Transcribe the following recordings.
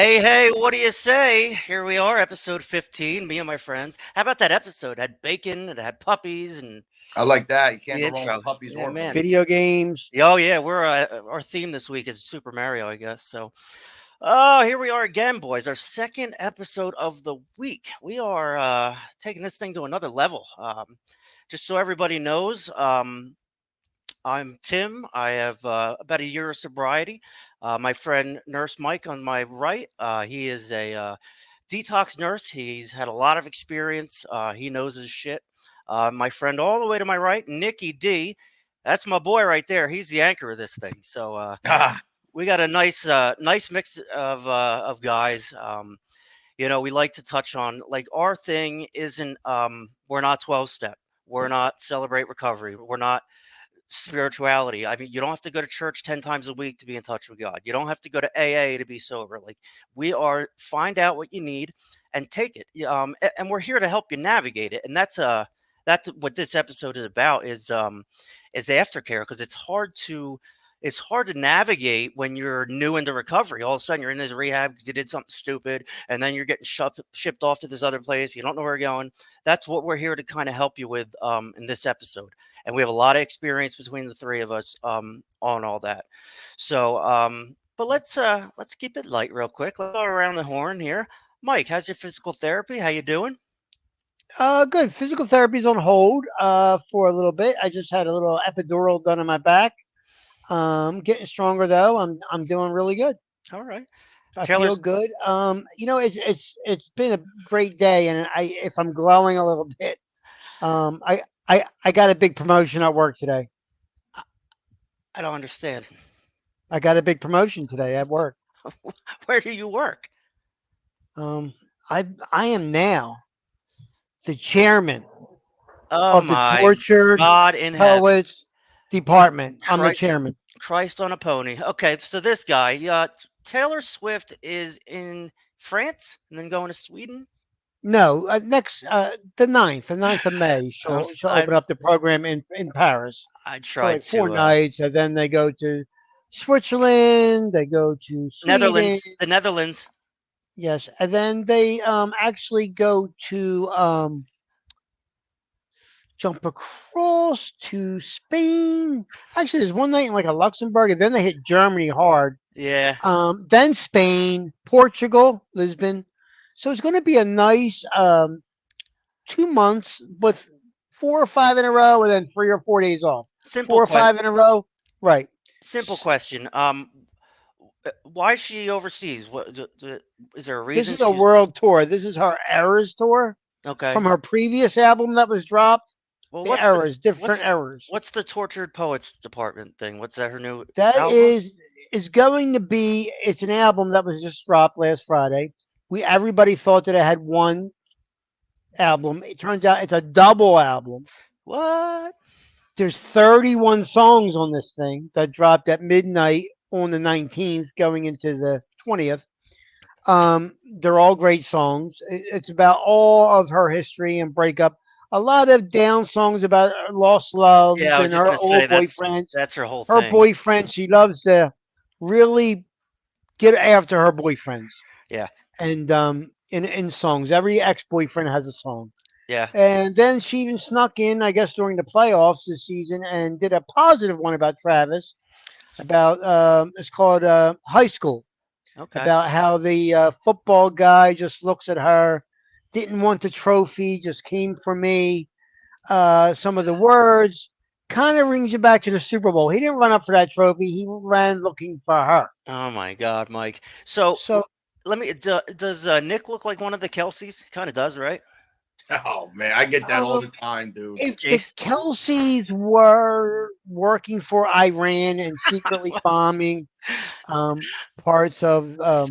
Hey, what do you say? Here we are, episode 15, me and my friends. How about that episode? It had bacon, it had puppies, and I like that. You can't the go wrong intro. with puppies Yeah, or man. bacon. Video games. Oh, yeah, our theme this week is Super Mario, I guess. So, oh, here we are again, boys. Our second episode of the week. We are taking this thing to another level. Just so everybody knows, I'm Tim. I have about a year of sobriety. My friend Nurse Mike on my right, he is a detox nurse. He's had a lot of experience. He knows his shit. My friend all the way to my right, Nikki D. That's my boy right there. He's the anchor of this thing. So Ah, we got a nice mix of guys. We like to touch on like our thing isn't. We're not 12 step. We're not celebrate recovery. We're not spirituality. I mean, you don't have to go to church 10 times a week to be in touch with God. You don't have to go to AA to be sober. Like we are find out what you need and take it. And we're here to help you navigate it. And that's what this episode is about is aftercare because it's hard to navigate when you're new into recovery. All of a sudden, you're in this rehab because you did something stupid, and then you're getting shipped off to this other place. You don't know where you're going. That's what we're here to kind of help you with in this episode. And we have a lot of experience between the three of us on all that. So, but let's keep it light real quick. Let's go around the horn here. Mike, how's your physical therapy? How you doing? Good. Physical therapy's on hold for a little bit. I just had a little epidural done on my back. Getting stronger though. I'm doing really good. All right. I feel Taylor's. good. It's been a great day, and if I'm glowing a little bit, I got a big promotion at work today. I don't understand. I got a big promotion today at work. Where do you work? Um, I am now the chairman Oh of the my tortured God in heaven. poets department. I'm the Christ chairman. Christ on a pony. Okay, so this guy, Taylor Swift is in France and then going to Sweden. No, next the ninth of May, I'm, she'll s- she'll I'm open up the program in Paris I for tried like four to nights, and then they go to Switzerland, they go to Sweden, The Netherlands. yes, and then they actually go to jump across to Spain. Actually, there's one night in like a Luxembourg, and then they hit Germany hard. Yeah, Then Spain, Portugal, Lisbon. So it's going to be a nice 2 months with 4 or 5 in a row, and then 3 or 4 days off. simple Four or question. five in a row, right? Simple question. Why is she overseas? Is there a This reason is a she's world tour. This is her Errors tour okay? from her previous album that was dropped. Well, The Errors, different what's Errors. what's the tortured poets department thing? What's that? Her new That album? is going to be. It's an album that was just dropped last Friday. Everybody thought that it had one album. It turns out it's a double album. What? There's 31 songs on this thing that dropped at midnight on the 19th, going into the 20th. They're all great songs. It's about all of her history and breakup. A lot of down songs about lost Yeah, loves I was and just her gonna say old that's boyfriends. that's her whole Her thing. boyfriend, she loves to really get after her boyfriends. Yeah, And in songs, every ex boyfriend has a song. yeah. And then she even snuck in, I guess, during the playoffs this season and did a positive one about Travis. About it's called High School. Okay. About how the football guy just looks at her, didn't want the trophy, just came for me. Some of the words kind of brings you back to the Super Bowl. He didn't run up for that trophy. He ran looking for her. Oh my God, Mike. So So let me. Does Nick look like one of the Kelseys? Kind of does, right? oh man, I get that all um, the time, dude. if the Jace. Kelseys were working for Iran and secretly bombing parts of the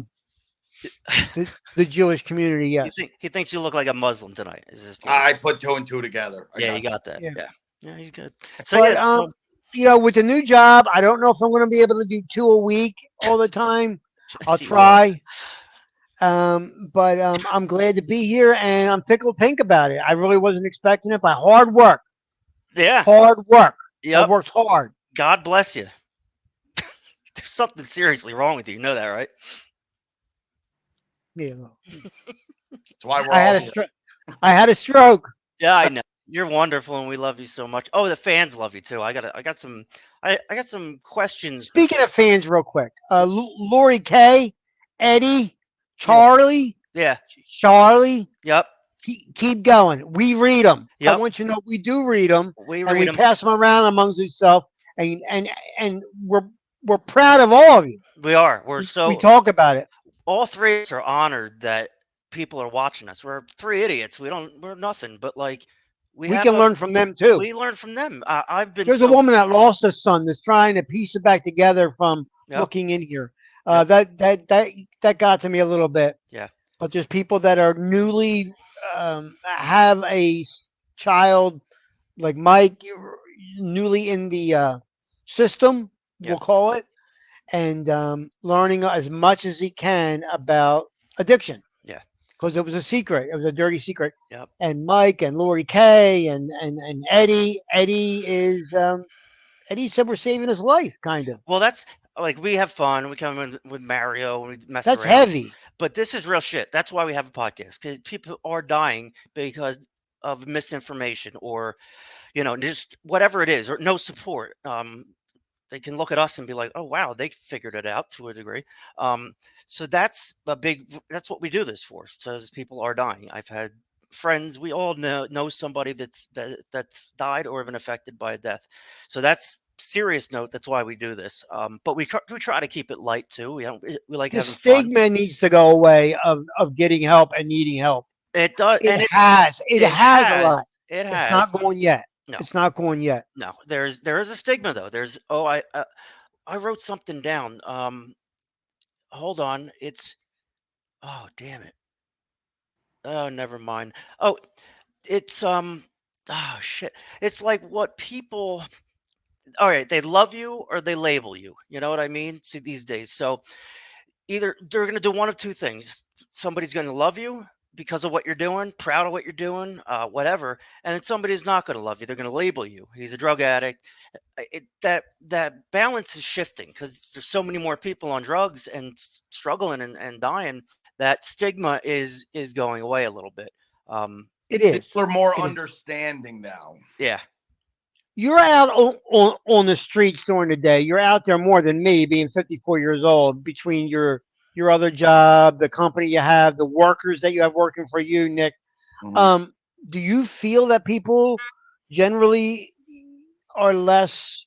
Jewish community, yes. He thinks you look like a Muslim tonight. Is his point? I put two and two together. I Yeah, you got got that. that. Yeah. Yeah, yeah, he's good. So But yes, so, with the new job, I don't know if I'm going to be able to do two a week all the time. I I'll see where that. try. But I'm glad to be here, and I'm tickled pink about it. I really wasn't expecting it, but hard work. Yeah. Hard work. I Yep. worked hard. God bless you. There's something seriously wrong with you. You know that, right? Yeah, That's why we're I all had a here. stroke. I had a stroke. Yeah, I know. You're wonderful, and we love you so much. Oh, the fans love you too. I got some questions. Speaking of fans, real quick, Lori K, Eddie, Yeah, Charlie, yeah, Charlie, yep, keep going. We read them. I yep. want you to know we do read them, We and read we them. pass them around amongst ourselves, and we're proud of all of you. We are. We're We so talk about it. all three of us are honored that people are watching us. We're three idiots. We're nothing, but like we We have can a learn from them too. we learn from them. I've been There's a so woman that lost a son that's trying to piece it back together from yep, looking in here. yep, That got to me a little bit. yeah, But there's people that are newly have child like Mike, newly in the system, we'll yep, call it, and learning as much as he can about addiction yeah, because it was a secret. It was a dirty secret. yep. And Mike and Lori Kay and Eddie. Eddie said we're saving his life, kind of. Well, that's like we have fun. We come in with Mario and we mess That's around. heavy. But this is real shit. That's why we have a podcast because people are dying because of misinformation or just whatever it is or no support. They can look at us and be like, "Oh wow, they figured it out to a degree." Um, so that's what we do this for. So as people are dying. I've had friends. We all know somebody that's died or been affected by a death. So that's serious note. That's why we do this. But we try to keep it light too. We like The having fun. stigma needs to go away of getting help and needing help. It does, It and has. It it has a lot. has it It's not has going yet. no It's not going yet. no. There is a stigma though. There's I wrote something down. Hold on. It's oh damn it. Oh, never mind. Oh, it's oh shit. It's like what people all right, they love you or they label you. You know what I mean? See these days. So either they're gonna do one of two things. Somebody's gonna love you because of what you're doing, proud of what you're doing, whatever, and then somebody's not gonna love you. They're gonna label you. He's a drug addict. That balance is shifting because there's so many more people on drugs and struggling and dying. That stigma is going away a little bit. Um, It is. People are more It is. understanding now. yeah, You're out on the streets during the day. You're out there more than me, being 54 years old. Between your other job, the company you have, the workers that you have working for you, Nick. Mhm. Um, do you feel that people generally are less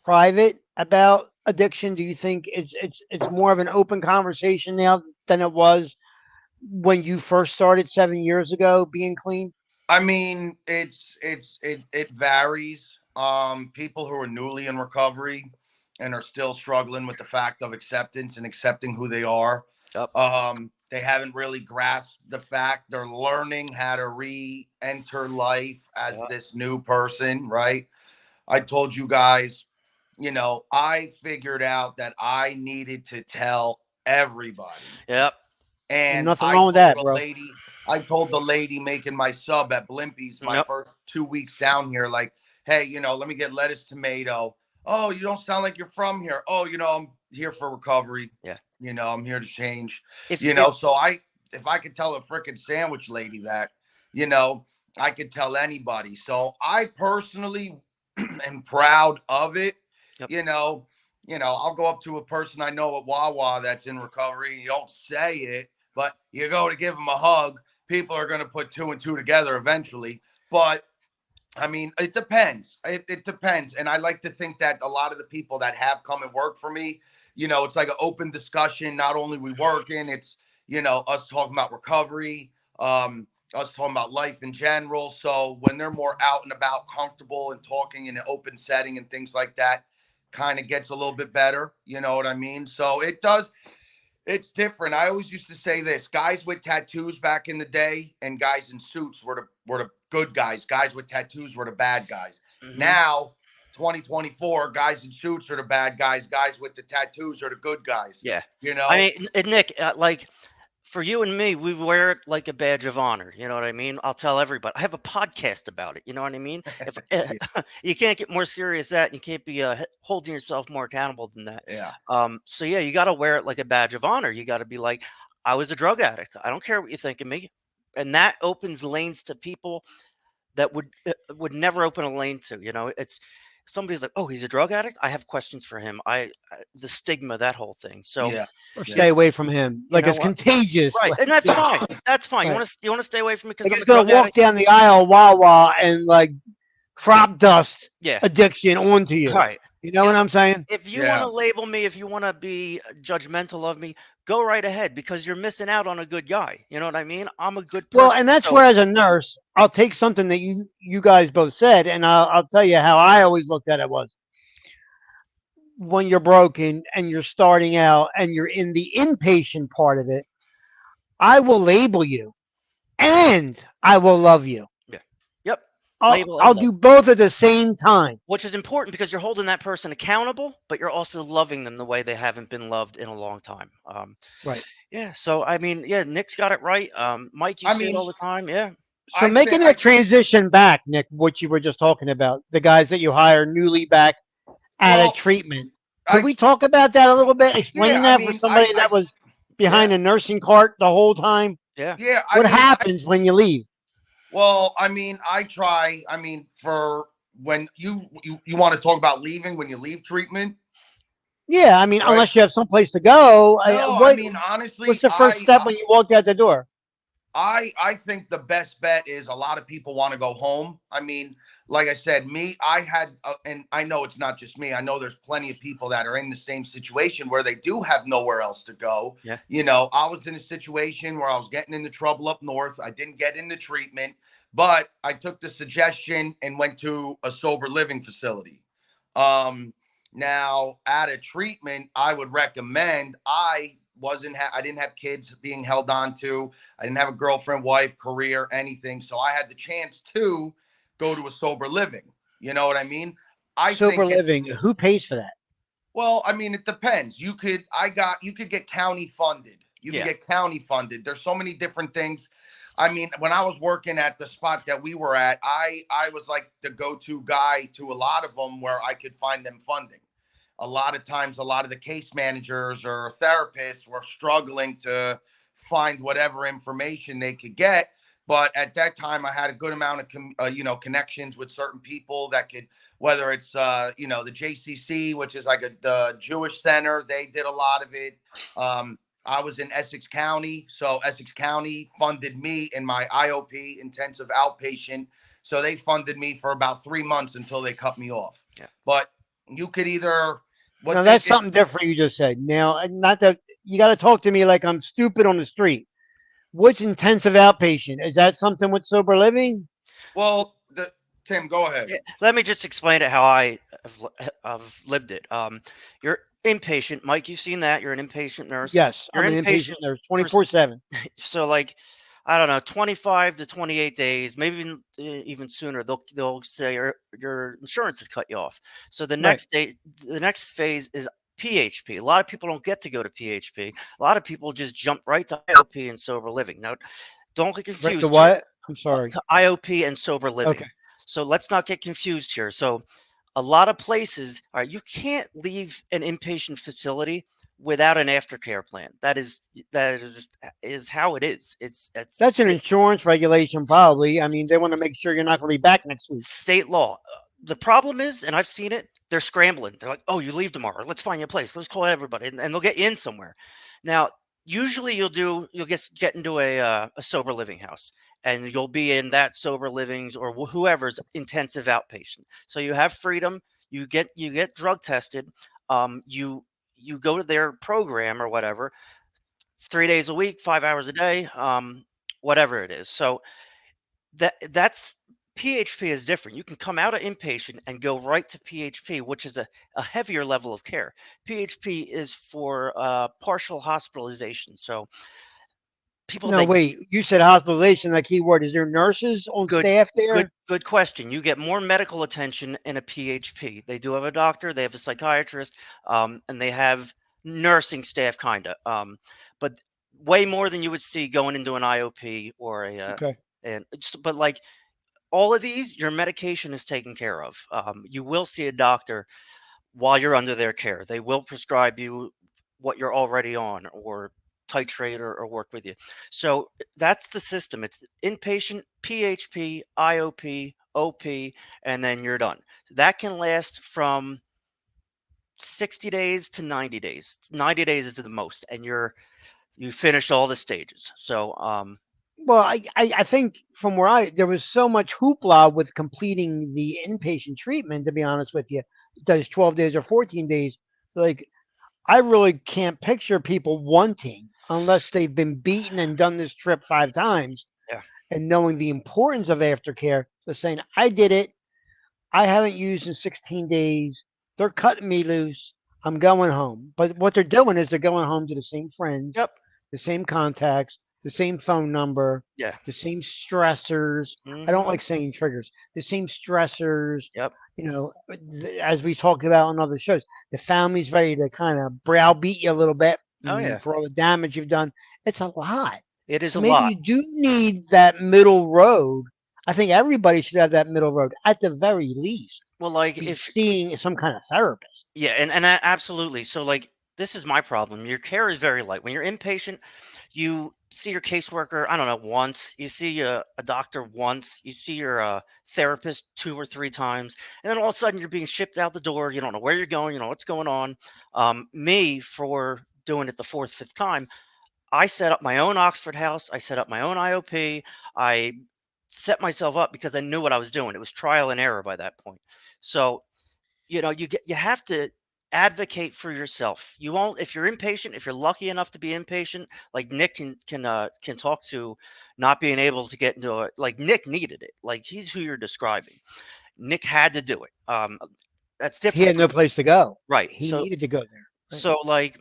private about addiction? Do you think it's more of an open conversation now than it was when you first started 7 years ago being clean? I mean, it varies. People who are newly in recovery and are still struggling with the fact of acceptance and accepting who they are. yep, They haven't really grasped the fact they're learning how to re-enter life as yep, this new person, right? I told you guys, I figured out that I needed to tell everybody. yep, And And nothing wrong with that, bro. I told the lady making my sub at Blimpie's my yep, first 2 weeks down here, like, hey, let me get lettuce, tomato. Oh, you don't sound like you're from here. Oh, I'm here for recovery. yeah. I'm here to change. If So if I could tell a freaking sandwich lady that, you know, I could tell anybody. So I personally am proud of it. yep, You know, I'll go up to a person I know at Wawa that's in recovery. You don't say it, but you go to give them a hug. People are going to put two and two together eventually. But I mean, it depends. It depends. And I like to think that a lot of the people that have come and work for me, it's like an open discussion. Not only we working, it's, us talking about recovery, us talking about life in general. So when they're more out and about, comfortable and talking in an open setting and things like that, kind of gets a little bit better. You know what I mean? So it does. It's different. I always used to say this: guys with tattoos back in the day, and guys in suits were the good guys. Guys with tattoos were the bad guys. hmm Now, 2024, guys in suits are the bad guys. Guys with the tattoos are the good guys. yeah. You I know? mean, Nick, like for you and me, we wear it like a badge of honor. You know what I mean? I'll tell everybody. I have a podcast about it. You know what I mean? If Yeah. you can't get more serious than that, you can't be holding yourself more accountable than that. Yeah. So yeah, you got to wear it like a badge of honor. You got to be like, I was a drug addict. I don't care what you think of me. And that opens lanes to people that would never open a lane to. It's somebody's like, oh, he's a drug addict. I have questions for him. The stigma, that whole thing. So Yeah. Or you, Yeah. stay away from him. you Like know it's what? contagious. Right, and that's Yeah, fine. That's fine. You right. want to stay away from me because Like I'm it's a gonna drug walk addict. down the aisle of Wawa and like crop dust Yeah, addiction onto you. right. You know what I'm saying? If you want Yeah. to label me, if you want to be judgmental of me, go right ahead because you're missing out on a good guy. You know what I mean? I'm a good Well, person. and that's So where, as a nurse, I'll take something that you guys both said, and I'll tell you how I always looked at it was when you're broken and you're starting out and you're in the inpatient part of it. I will label you and I will love you. yeah, yep. I'll Label and I'll love, do both at the same time. which is important because you're holding that person accountable, but you're also loving them the way they haven't been loved in a long time. Right. Yeah. So I mean, yeah, Nick's got it right. Mike, you I see it mean, all the time. Yeah. So making I that think transition back, Nick, what you were just talking about, the guys that you hire newly back out of well, treatment. Could I we talk about that a little bit? yeah, Explain I that for mean, I somebody I that was Yeah. behind a nursing cart the whole time. Yeah. yeah, I What mean, happens when you leave? well, I mean, I try. I mean, for when you want to talk about leaving when you leave treatment, Yeah, I mean, right? unless you have someplace to go, No, I what mean, what's honestly, the first step when you walked out the door? I think the best bet is a lot of people want to go home. I mean, like I said, me, I had, and I know it's not just me. I know there's plenty of people that are in the same situation where they do have nowhere else to go. Yeah. I was in a situation where I was getting into trouble up north. I didn't get into treatment, but I took the suggestion and went to a sober living facility. Um, Now, at a treatment, I would recommend. I didn't have kids being held on to. I didn't have a girlfriend, wife, career, anything. So I had the chance to go to a sober living. You know what I mean? I Sober think it's living. Who pays for that? well, I mean, it depends. You could get county funded. You can Yeah. get county funded. There's so many different things. I mean, when I was working at the spot that we were at, I was like the go-to guy to a lot of them where I could find them funding. A lot of times, a lot of the case managers or therapists were struggling to find whatever information they could get. But at that time, I had a good amount of connections with certain people that could, whether it's the JCC, which is like the Jewish center, they did a lot of it. I was in Essex County, so Essex County funded me in my IOP, intensive outpatient. So they funded me for about 3 months until they cut me off. Yeah. But you could either Now what they that's if something different you just said. Now, not that you got to talk to me like I'm stupid on the street. What's intensive outpatient? Is that something with sober living? well the Tim, go ahead. Yeah, let me just explain it how I've lived it. You're inpatient, Mike. You've seen that. You're an inpatient nurse. Yes, You're I'm an inpatient inpatient nurse, for 24/7. so like I don't know, 25 to 28 days, maybe even sooner. They'll say your insurance has cut you off. So Right. the next phase is PHP. A lot of people don't get to go to PHP. A lot of people just jump right to IOP and sober living. Now, don't get Right. The confused here. what? I'm sorry. To IOP and sober living. Okay. So let's not get confused here. So a lot of places, all right, you can't leave an inpatient facility without an aftercare plan. That is how it is. It's That's an insurance regulation, probably. I mean, they want to make sure you're not going to be back next week. state law. The problem is, and I've seen it, they're scrambling. They're like, "Oh, you leave tomorrow. Let's find you a place. Let's call everybody," and they'll get you in somewhere. Now, usually you'll get into a sober living house, and you'll be in that sober livings or whoever's intensive outpatient. So you have freedom. You get drug tested. You go to their program or whatever, 3 days a week, 5 hours a day, whatever it is. So that's PHP is different. You can come out of inpatient and go right to PHP, which is a heavier level of care. PHP is for partial hospitalization. So people No, think wait. You said hospitalization. That key word. Is there nurses on good, staff good, there? good question. You get more medical attention in a PHP. They do have a doctor, they have a psychiatrist, and they have nursing staff, kind of. But way more than you would see going into an IOP or Okay. but like all of these, your medication is taken care of. You will see a doctor while you're under their care. They will prescribe you what you're already on, or titrate or work with you. So that's the system. It's inpatient, PHP, IOP, OP, and then you're done. That can last from 60 days to 90 days. 90 days is the most, and you finished all the stages. So Well, I think from where there was so much hoopla with completing the inpatient treatment. To be honest with you, does 12 days or 14 days? Like, I really can't picture people wanting unless they've been beaten and done this trip 5 times yeah. and knowing the importance of aftercare. So saying, I did it. I haven't used in 16 days. They're cutting me loose. I'm going home. But what they're doing is they're going home to the same friends, Yep. the same contacts, the same phone number, Yeah. the same stressors. I don't Mhm. like saying triggers. The same stressors. Yep. As we talked about on other shows, the family's ready to kind of browbeat you a little bit Oh yeah. for all the damage you've done. It's a lot. It is So a maybe lot. you do need that middle road. I think everybody should have that middle road at the very least. Well, like Be if seeing some kind of therapist. yeah, absolutely. So like this is my problem. Your care is very light. When you're inpatient, you see your caseworker, I don't know, once. You see a doctor once. You see your therapist 2 or 3 times, and then all of a sudden you're being shipped out the door. You don't know where you're going. You know what's going on. Me for doing it the fourth, fifth time, I set up my own Oxford house. I set up my own IOP. I set myself up because I knew what I was doing. It was trial and error by that point. So you have to advocate for yourself. You won't if you're impatient, if you're lucky enough to be impatient, like Nick can talk to not being able to get into a like Nick needed it. Like he's who you're describing. Nick had to do it. That's He different had from no place to go. right. He needed to go there. Right. So like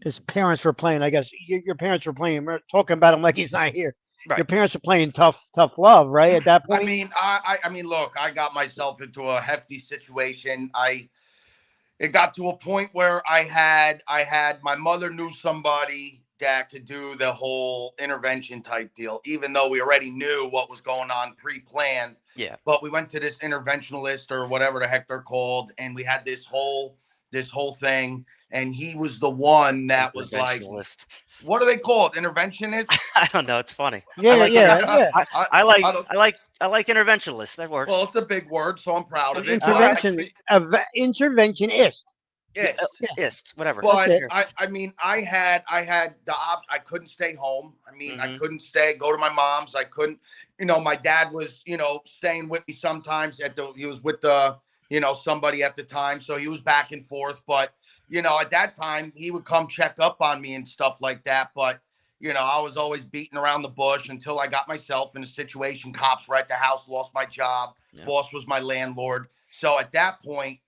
His parents were playing. I guess your parents were playing. We're talking about him like he's not here. Your right. parents are playing tough love, right? At that I point. mean, I mean, look, I got myself into a hefty situation. It got to a point where I had my mother knew somebody that could do the whole intervention type deal, even though we already knew what was going on pre-planned. Yeah. But we went to this interventionalist or whatever the heck they're called, and we had this whole thing. And he was the one that was like, Interventionalist. what are they called? Interventionists? I don't know. It's funny. I Yeah, like yeah, yeah. I, I, I like I don't. I like interventionalists. That Well, works. it's a big word, so I'm proud An of it. All But right. I treat interventionist. Yeah. yes. Yeah, Ist. Whatever. that's But it. Here. I mean, I had the I couldn't stay home. I mean, I Hmm. couldn't go to my mom's. I couldn't, my dad was, staying with me sometimes he was with somebody at the time. So he was back and forth. But, at that time he would come check up on me and stuff like that. But, I was always beating around the bush until I got myself in a situation. Cops were at the house, lost my job. Yeah. Boss was my landlord. So at that point,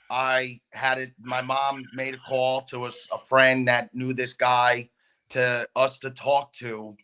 I had it. My mom made a call to a friend that knew this guy to us to talk to,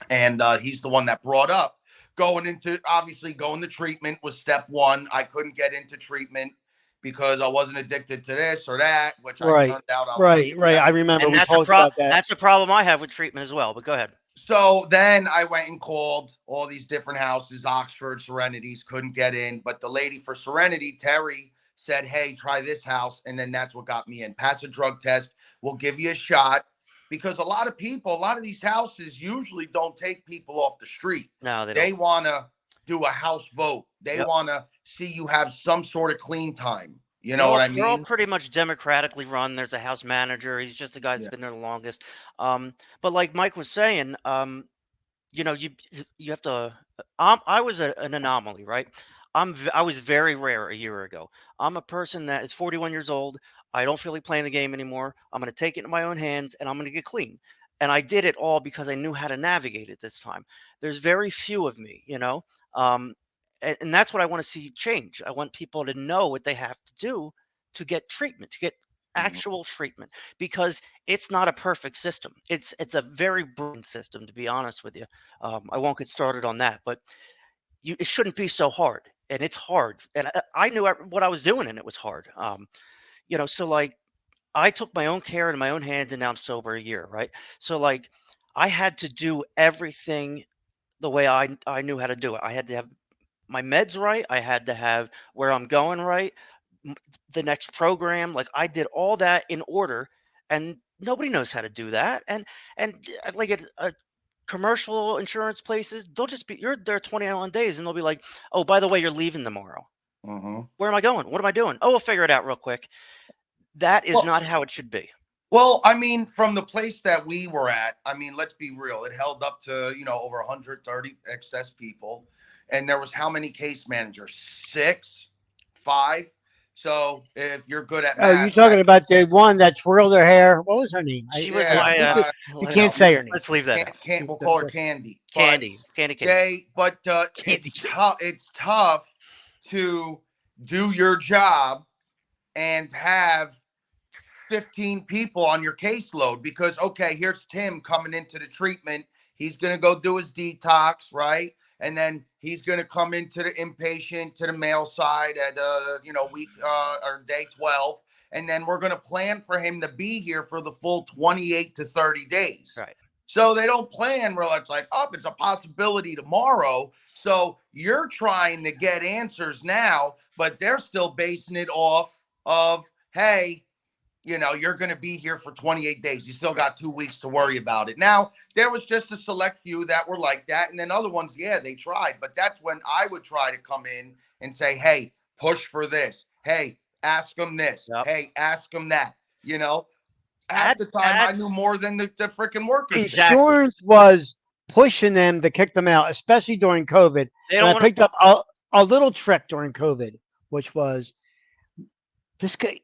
and he's the one that brought up going to treatment was step one. I couldn't get into treatment because I wasn't addicted to this or that, which I Right, turned out I was. right. I remember And we talked about that. that's a problem I have with treatment as well. But go ahead. So then I went and called all these different houses, Oxford, Serenities, couldn't get in. But the lady for Serenity, Terry, said, hey, try this house. And then that's what got me in. Pass a drug test. We'll give you a shot. Because a lot of these houses usually don't take people off the street. No, they don't. They want to do a house vote. They Yep. want to see you have some sort of clean time. You They're know what all I they're all mean? pretty much democratically run. There's a house manager. He's just the guy that's Yeah. been there the longest. But like Mike was saying, you have to. I was an anomaly, right? I was very rare a year ago. I'm a person that is 41 years old. I don't feel like playing the game anymore. I'm going to take it in my own hands and I'm going to get clean. And I did it all because I knew how to navigate it this time. There's very few of me, um, and that's what I want to see change. I want people to know what they have to do to get treatment, to get Mhm. actual treatment, because it's not a perfect system. It's a very broken system, to be honest with you. I won't get started on that, but it shouldn't be so hard, and it's hard. And I knew what I was doing, and it was hard. So like I took my own care in my own hands, and now I'm sober a year, right? So like I had to do everything the way I knew how to do it. I had to have my meds right. I had to have where I'm going right. m- The next program, like I did all that in order, and Nobody knows how to do that. And like at commercial insurance places, they'll just be you're there 21 days and they'll be like, "Oh, by the way, you're leaving tomorrow." Hmm. Where am I going? What am I doing? Oh, we'll figure it out real quick. That is Well, not how it should be. well, I mean, from the place that we were at, I mean, let's be real. It held up to, over 130 excess people. And there was how many case managers? Six, five. So if you're good at Oh, you math, talking about the one that twirled her hair? What was her name? She was yeah, my You you know, can't say her name. let's leave that out. we'll call her Candy. But Candy cane. Candy. it's tough. It's tough to do your job and have 15 people on your caseload because okay, here's Tim coming into the treatment. He's gonna go do his detox, right? And then he's gonna come into the inpatient to the male side at week or day 12. And then we're gonna plan for him to be here for the full 28 to 30 days. Right. So they don't plan where it's like, oh, it's a possibility tomorrow. So you're trying to get answers now, but they're still basing it off of, hey, you're going to be here for 28 days. You still got 2 weeks to worry about it. Now, there was just a select few that were like that. And then other ones, yeah, they tried. But that's when I would try to come in and say, hey, push for this. Hey, ask them this. Yep. Hey, ask them that. Half Add the time I add knew more than the freaking workers did. Exactly. Insurance was pushing them to kick them out, especially during COVID. They And don't I want picked up a little trick during COVID, which was this guy,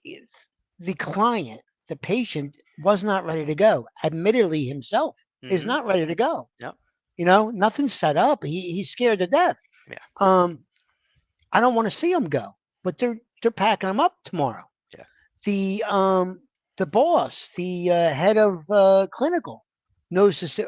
the client, the patient was not ready to go. Admittedly, himself to. is not ready to go. Yep. Nothing's set up. He's scared to death. Yeah. Um, I don't want to see him go, but they're packing him up tomorrow. Yeah. The boss, the head of clinical, knows this.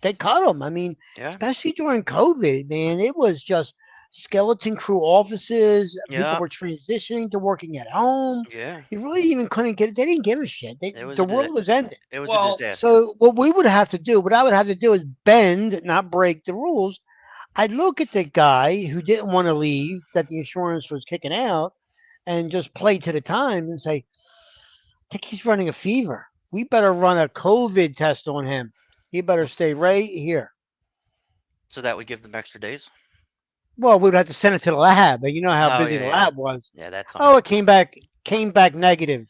They cut him. I mean, Yeah. especially during COVID, man, it was just skeleton crew offices. People Yeah. were transitioning to working at home. Yeah. You really even couldn't get. They didn't give a shit. It was The a world was ending. it was a Well, disaster. So what I would have to do is bend, not break the rules. I'd look at the guy who didn't want to leave, that the insurance was kicking out, and just play to the time and say, I think he's running a fever. We better run a COVID test on him. He better stay right here. So that would give them extra days. Well, we'd have to send it to the lab, but you know how Oh busy yeah, the yeah. lab was. Yeah, that time. Oh, it came back negative,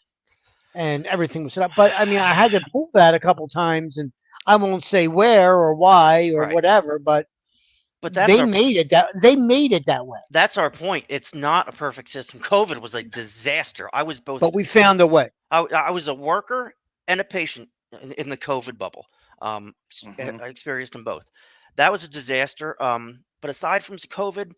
and everything was set up. But I mean, I had to pull that a couple times, and I won't say where or why or Right. whatever. But But that's our they made it that way. point. It's not a perfect system. COVID was a disaster. I was both But we found a way. I was a worker and a patient in the COVID bubble. mhm. I experienced them both. That was a disaster. But aside from COVID,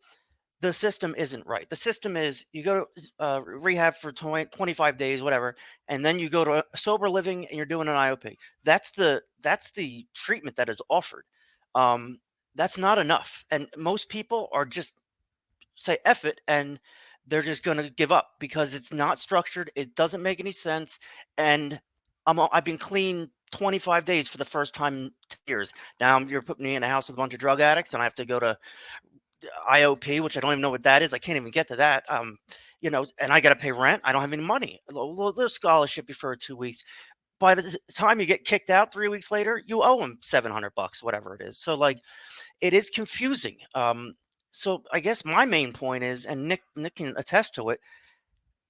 the system isn't right. The system is you go to rehab for 25 days, whatever, and then you go to sober living and you're doing an IOP. That's the treatment that is offered. Um, that's not enough, and most people are just say F it and they're just going to give up because it's not structured. It doesn't make any sense. And I've been clean 25 days for the first time in 10 years. Now you're putting me in a house with a bunch of drug addicts and I have to go to IOP, which I don't even know what that is. I can't even get to that. And I got to pay rent. I don't have any money. There's scholarship for 2 weeks. By the time you get kicked out 3 weeks later, you owe them $700, whatever it is. So like, it is confusing. So I guess my main point is, and Nick can attest to it,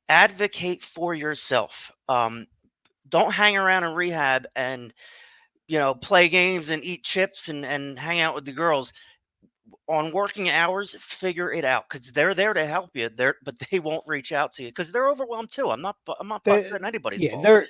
advocate for yourself. Don't hang around in rehab and play games and eat chips and hang out with the girls. On working hours, figure it out because they're there to help you. But they won't reach out to you because they're overwhelmed too. I'm not busting They, anybody's yeah, balls.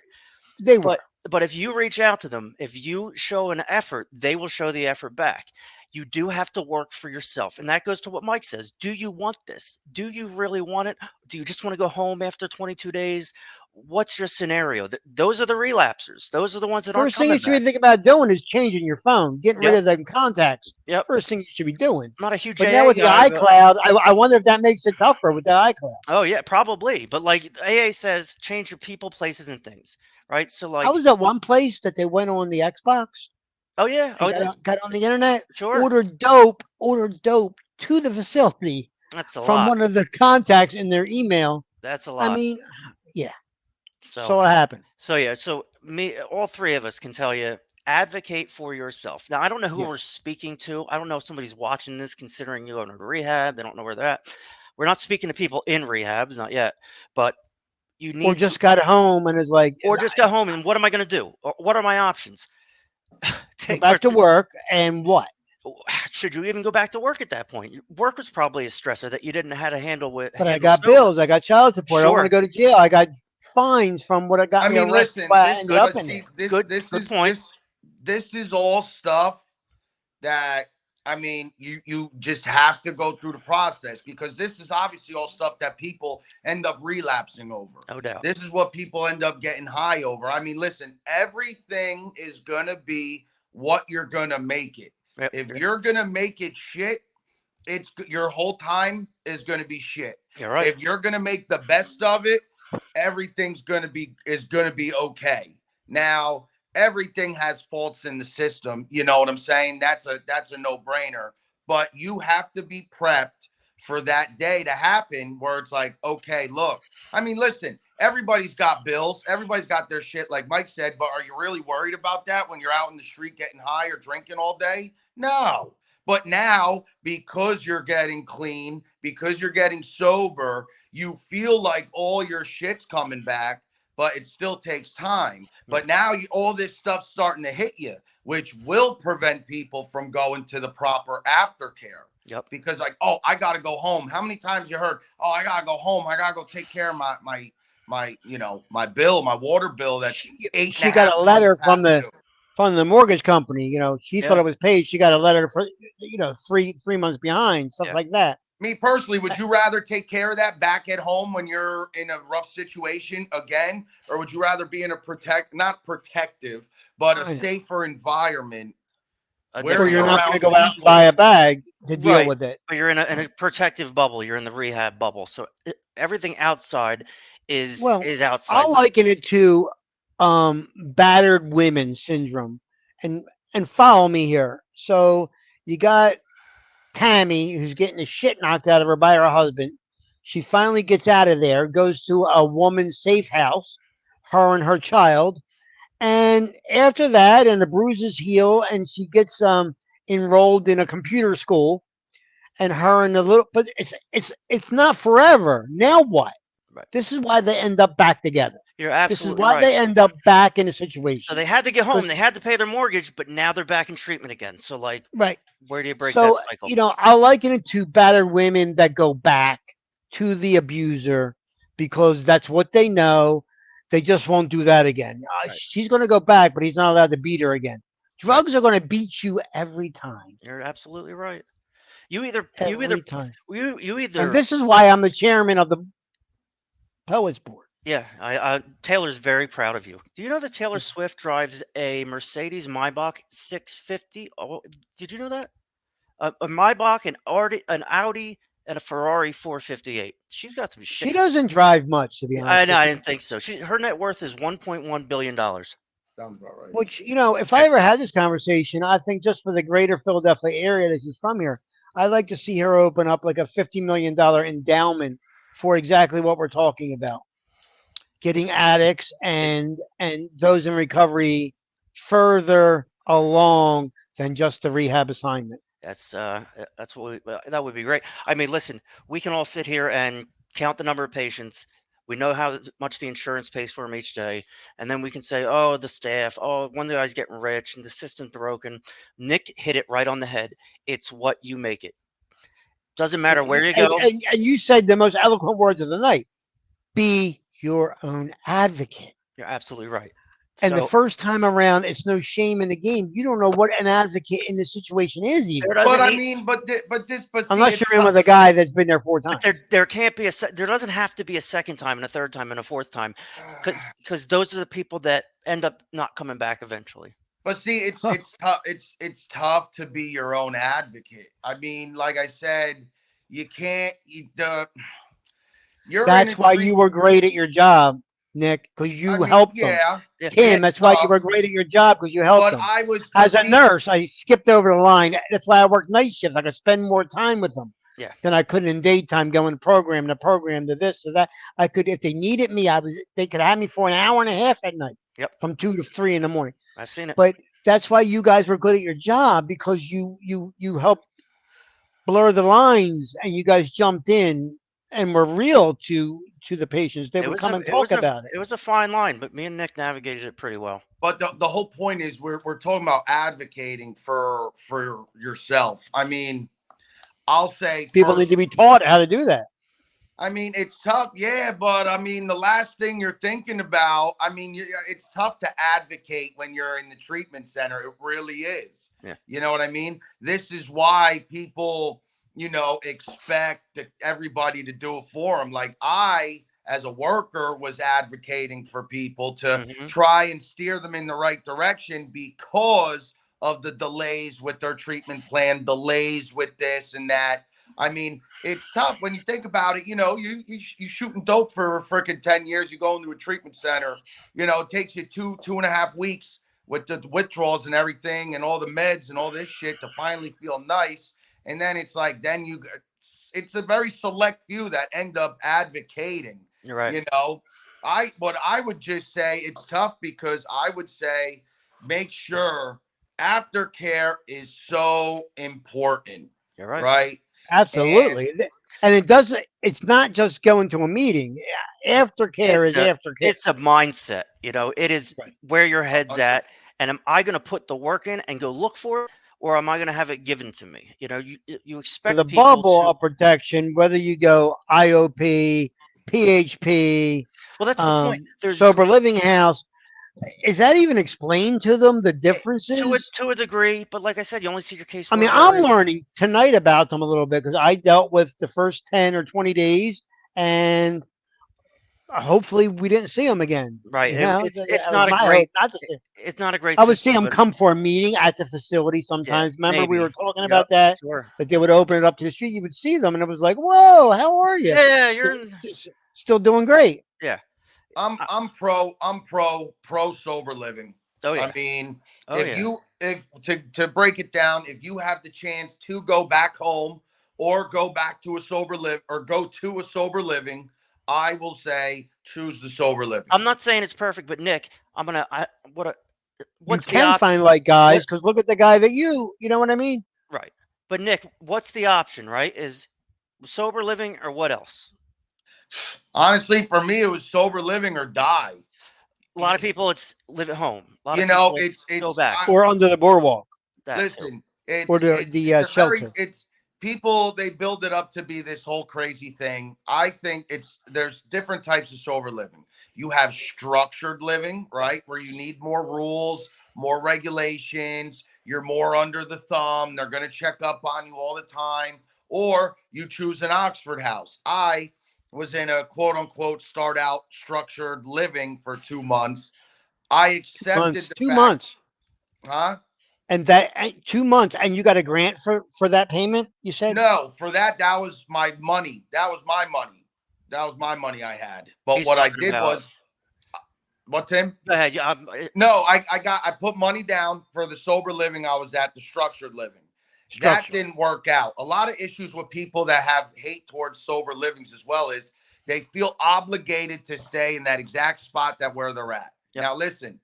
they were. But if you reach out to them, if you show an effort, they will show the effort back. You do have to work for yourself. And that goes to what Mike says. Do you want this? Do you really want it? Do you just want to go home after 22 days? What's your scenario? Those are the relapsers. Those are the ones that aren't First thing you coming should be back. thinking about doing is changing your phone, getting rid Yep. of them contacts. Yep. First thing you should be doing. I'm not a huge But now AA with the guy, but iCloud, I wonder if that makes it tougher with the iCloud. oh yeah, probably. But like AA says, change your people, places, and things. Right. So I like, was at one place that they went on the Xbox oh yeah, and got on the internet, sure. ordered dope to the facility That's a from lot. one of the contacts in their email. That's a I lot. mean, yeah, So saw it happen. So yeah, so me, all three of us can tell you, advocate for yourself. Now, I don't know who Yeah. we're speaking to. I don't know if somebody's watching this, considering you going to rehab. They don't know where they're at. We're not speaking to people in rehabs, not yet. But you Or need to, just got home and is like, or just go home and what am I going to do? Or what are my options? go Take, or back to work and what? should you even go back to work at that point? Work was probably a stressor that you didn't know how to But I handle got sober. bills. I got child support. I don't want to Sure, go to jail. I got fines from what got I me mean, arrested. listen, Why I this ended good, up but in see there. this good, this good is point. this is all stuff that I mean, you just have to go through the process because this is obviously all stuff that people end up relapsing over. No doubt. This is what people end up getting high over. I mean, listen, everything is gonna be what you're gonna make it. Yep, If you're gonna make it shit, your whole time is gonna be shit. you're right. If you're gonna make the best of it, everything's gonna be okay. Now, everything has faults in the system. You know what I'm saying? That's a no brainer. But you have to be prepped for that day to happen where it's like, okay, look. I mean, listen. Everybody's got bills. Everybody's got their shit, like Mike said. But are you really worried about that when you're out in the street getting high or drinking all day? No. But now, because you're getting clean, because you're getting sober, you feel like all your shit's coming back, but it still takes time. Mm, But now all this stuff's starting to hit you, which will prevent people from going to the proper aftercare. yep. Because like, oh, I gotta go home. How many times you heard, oh, I gotta go home. I gotta go take care of my my bill, my water bill that's She, eight and a she got a half months letter past due. from the mortgage company. She thought Yeah. it was paid. She got a letter for 3 months behind, stuff Yeah. like that. Me personally, would you rather take care of that back at home when you're in a rough situation again, or would you rather be in a not protective, but a I know. safer environment A where So different you're you're not bubble. going to around go out and buy people? a bag to deal Right. with it. But you're in a protective bubble. You're in the rehab bubble. So everything outside Well, is outside. I'll liken it to battered women syndrome, and follow me here. So you got Tammy who's getting the shit knocked out of her by her husband. She finally gets out of there, goes to a woman's safe house, her and her child, and after that, and the bruises heal, and she gets enrolled in a computer school, and her and the little, but it's not forever. Now what? Right. This is why they end up back together. You're This is absolutely why right. they end up back in a So situation. they had to get home. Because They had to pay their mortgage, but now they're back in treatment again. So like, right. where do you break that So cycle? I liken it to battered women that go back to the abuser because that's what they know. They just won't do that again. Right. She's going to go back, but he's not allowed to beat her again. Right. Drugs are going to beat you every time, You're absolutely right. every time. You And either this is why I'm the chairman of the Poets Board. yeah. Taylor's very proud of you. Do you know that Taylor Swift drives a Mercedes Maybach 650? Oh, did you know that? A Maybach, an Audi, and a Ferrari 458. She's got some shit. She doesn't drive much, to be I honest know. with I you. didn't think so. Her net worth is $1.1 billion. Sounds about right. Which, if I That's ever had this conversation, I think just for the greater Philadelphia area that she's from here, I'd like to see her open up like a $50 million endowment for exactly what we're talking about. it's Getting addicts it's and those in recovery further along than just the rehab assignment. that's what that would be great. I mean, listen, we can all sit here and count the number of patients. We know how much the insurance pays for them each day, and then we can say, "Oh, the staff. Oh, one guy's getting rich, and the system's broken." Nick hit it right on the head. It's what you make it. Doesn't matter where you And, go. and, and you said the most eloquent words of the night: be your own advocate. You're absolutely right. And the So first time around, it's no shame in the game. You don't know what an advocate in this situation is, there even But doesn't I need, mean, but see, unless it's you're in with a guy that's been there 4 times. but there can't be there doesn't have to be a second time and a third time and a fourth time, because those are the people that end up not coming back eventually. but see, it's tough. It's tough to be your own advocate. I mean, like I said, you can't. You're in a That's why you treat. were great at your job, Nick, because I you mean, helped them. yeah, Yeah, Tim, it's that's why you tough. were great at your job because you helped But them. but As a see, nurse, I skipped over the line. That's why I worked night shift. I could spend more time with them yeah. than I could in daytime going program to program to this to that. I could, if they needed me, they could have me for an hour and a half at night. Yep, from 2 to 3 in the morning. I've seen it. But that's why you guys were good at your job, because you helped blur the lines, and you guys jumped in and were real to the patients. They It would was come a and it talk was a about it. it was a fine line, but me and Nick navigated it pretty well. But the whole point is we're talking about advocating for yourself. I mean, I'll say People need first, to be taught how to do that. I mean, it's tough, yeah, but I mean, the last thing you're thinking about, I mean, it's tough to advocate when you're in the treatment center. It really is. Yeah. You know what I mean? This is why people, expect everybody to do it for them. Like I, as a worker, was advocating for people to Hmm. try and steer them in the right direction because of the delays with their treatment plan, delays with this and that. I mean, it's tough when you think about it. You shooting dope for freaking 10 years. You go into a treatment center. It takes you 2.5 weeks with the withdrawals and everything, and all the meds and all this shit to finally feel nice. And then it's like, it's a very select few that end up advocating. You're right. You know, I would just say it's tough because I would say make sure aftercare is so important, You're right. right? And Absolutely. And it doesn't. It's not just going to a meeting. Aftercare It's is a aftercare. it's a mindset. It is Right. where your head's uh, at, and am I going to put the work in and go look for it, or am I going to have it given to me? You For the expect people bubble to. of protection, whether you go IOP, PHP, Well, that's the point. sober living house, is that even explained to them, the To a differences? to a degree, but like I said, you only see your I mean, caseworker I'm every. learning tonight about them a little bit because I dealt with the first 10 or 20 days, and hopefully we didn't see them again. Right. It's That was not a my hope, great. not to see. It's not a great I would see system, them but come for a meeting at the facility yeah, sometimes. Remember, we were maybe. talking Yep. about that, Sure. that they would open it up to the street. You would see them, and it was like, whoa, how are you? Yeah, you're in. Still doing great. Yeah. I'm Uh, I'm pro sober living. oh I yeah. mean, Oh yeah. if to break it down, if you have the chance to go back home or go back to a sober live or go to a sober living, I will say choose the sober living. I'm not saying it's perfect, but Nick, I'm gonna. You What's the can option? find like What? guys, because look at the guy that you know what I mean? Right. But Nick, what's the option? Right? Is sober living or what else? Honestly, for me, it was sober living or die. A lot of people, it's live at home. A lot of You know, people, it's go it's back. Or under the boardwalk, That too. listen, or it's the it's the it's a very shelter. it's people they build it up to be this whole crazy thing. I think there's different types of sober living. You have structured living, right, where you need more rules, more regulations, you're more under the thumb, they're going to check up on you all the time, or you choose an Oxford house. I was in a quote unquote start out structured living for 2 months. I accepted Months, the two fact, months, huh? and that 2 months, and you got a grant for that payment. You said No, for that, that was my money. That was my money. That was my money I had. But He's what I talking did about. was, what, Tim? Go ahead. Yeah, No, I put money down for the sober living I was at, the structured living. That structure. didn't work out. A lot of issues with people that have hate towards sober livings as well is they feel obligated to stay in that exact spot that where they're at. yep. Now listen,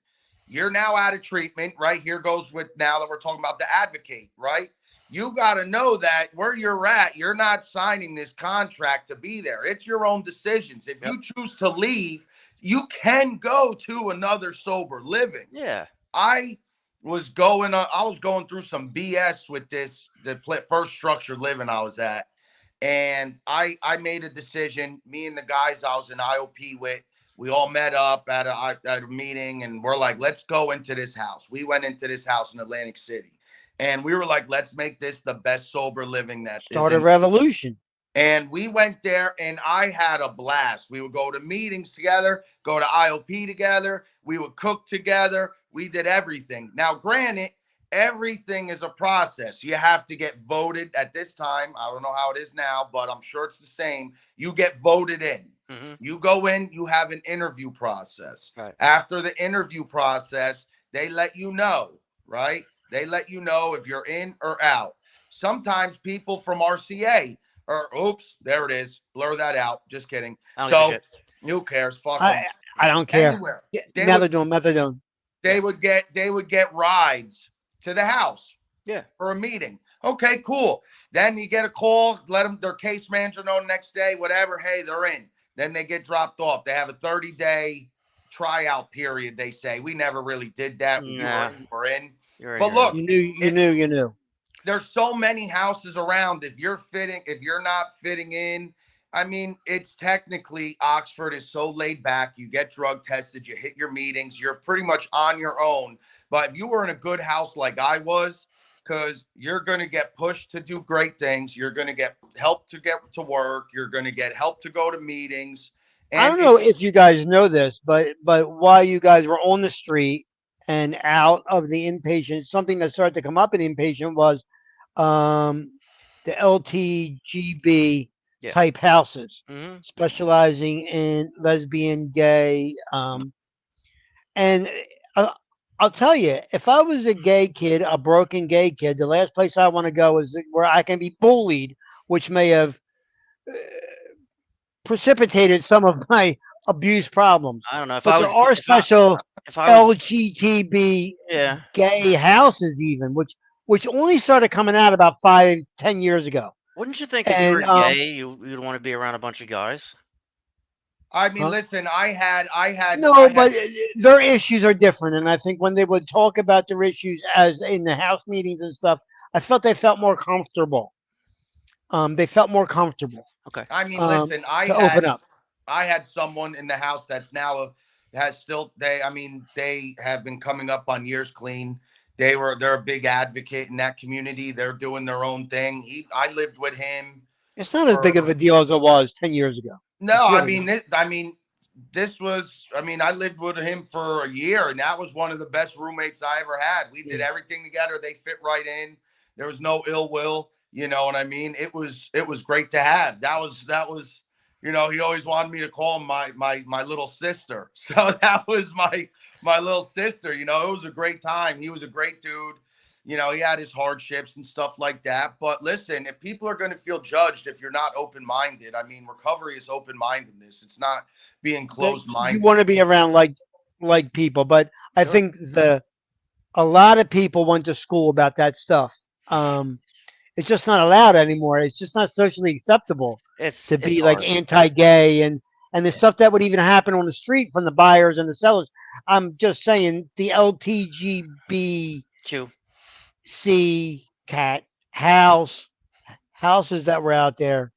you're now out of treatment, right? Here goes with now that we're talking about the advocate, right? You got to know that where you're at, you're not signing this contract to be there. It's your own decisions. If Yep. you choose to leave, you can go to another sober living. Yeah. I I was going through some BS with the first structured living I was at. And I made a decision. Me and the guys I was in IOP with, we all met up at a meeting and we're like, let's go into this house. We went into this house in Atlantic City and we were like, let's make this the best sober living that is Start a in. revolution. And we went there and I had a blast. We would go to meetings together, go to IOP together. We would cook together. We did everything. Now, granted, everything is a process. You have to get voted at this time. I don't know how it is now, but I'm sure it's the same. You get voted in. Hmm. You go in, you have an interview process. Right. After the interview process, they let you know, right? They let you know if you're in or out. Sometimes people from RCA, or oops, there it is. Blur that out. Just kidding. I don't give a So shit. who cares? Fuck I them. I don't care. anywhere. Yeah, They would methadone, methadone. Yeah. they would get rides to the house Yeah. for a meeting. Okay, cool. Then you get a call, let them their case manager know next day, whatever. Hey, they're in. Then they get dropped off. They have a 30-day tryout period. They say we never really did that. You were Nah. in, you were in. You're in. But You're in. look, You knew, you it, knew, you knew. there's so many houses around. If you're not fitting in, I mean, it's technically Oxford is so laid back. You get drug tested, you hit your meetings, you're pretty much on your own. But if you were in a good house like I was, because you're going to get pushed to do great things, you're going to get help to get to work, you're going to get help to go to meetings, I and don't know it's if you guys know this, but while you guys were on the street and out of the inpatient, something that started to come up in inpatient was um, the LTGB Yeah. type houses, Hmm. specializing in lesbian, gay, and uh, I'll tell you, if I was a gay kid, a broken gay kid, the last place I want to go is where I can be bullied, which may have precipitated some of my abuse problems. I don't know if But I there was are special if I was LGTB yeah. gay houses, even which only started coming out about 5, 10 years ago. Wouldn't you think if you And were gay, you'd want to be around a bunch of guys? I mean, huh? listen, No, I had but their issues are different. And I think when they would talk about their issues as in the house meetings and stuff, I felt they felt more comfortable. They felt more comfortable Okay. I mean, listen, to open up. I had someone in the house that's now has still they I mean they have been coming up on years clean. They're a big advocate in that community. They're doing their own thing. I lived with him It's not as big of for a deal as it was 10 years ago. no, It's really not. I mean this was I mean I lived with him for a year and that was one of the best roommates I ever had. We did Yeah. everything together. They fit right in. There was no ill will, you know what I mean? It was great to have. That was he always wanted me to call him my little sister. So that was my little sister, it was a great time. He was a great dude. He had his hardships and stuff like that. But listen, if people are going to feel judged if you're not open minded, I mean, recovery is open mindedness. It's not being That closed you want minded. to be around like people, but I Sure. think the a lot of people went to school about that stuff. Um, it's just not allowed anymore. It's just not socially acceptable to It's be like hard. anti-gay and the Yeah. stuff that would even happen on the street from the buyers and the sellers. I'm just saying the LTGBC Q. cat house houses that were out there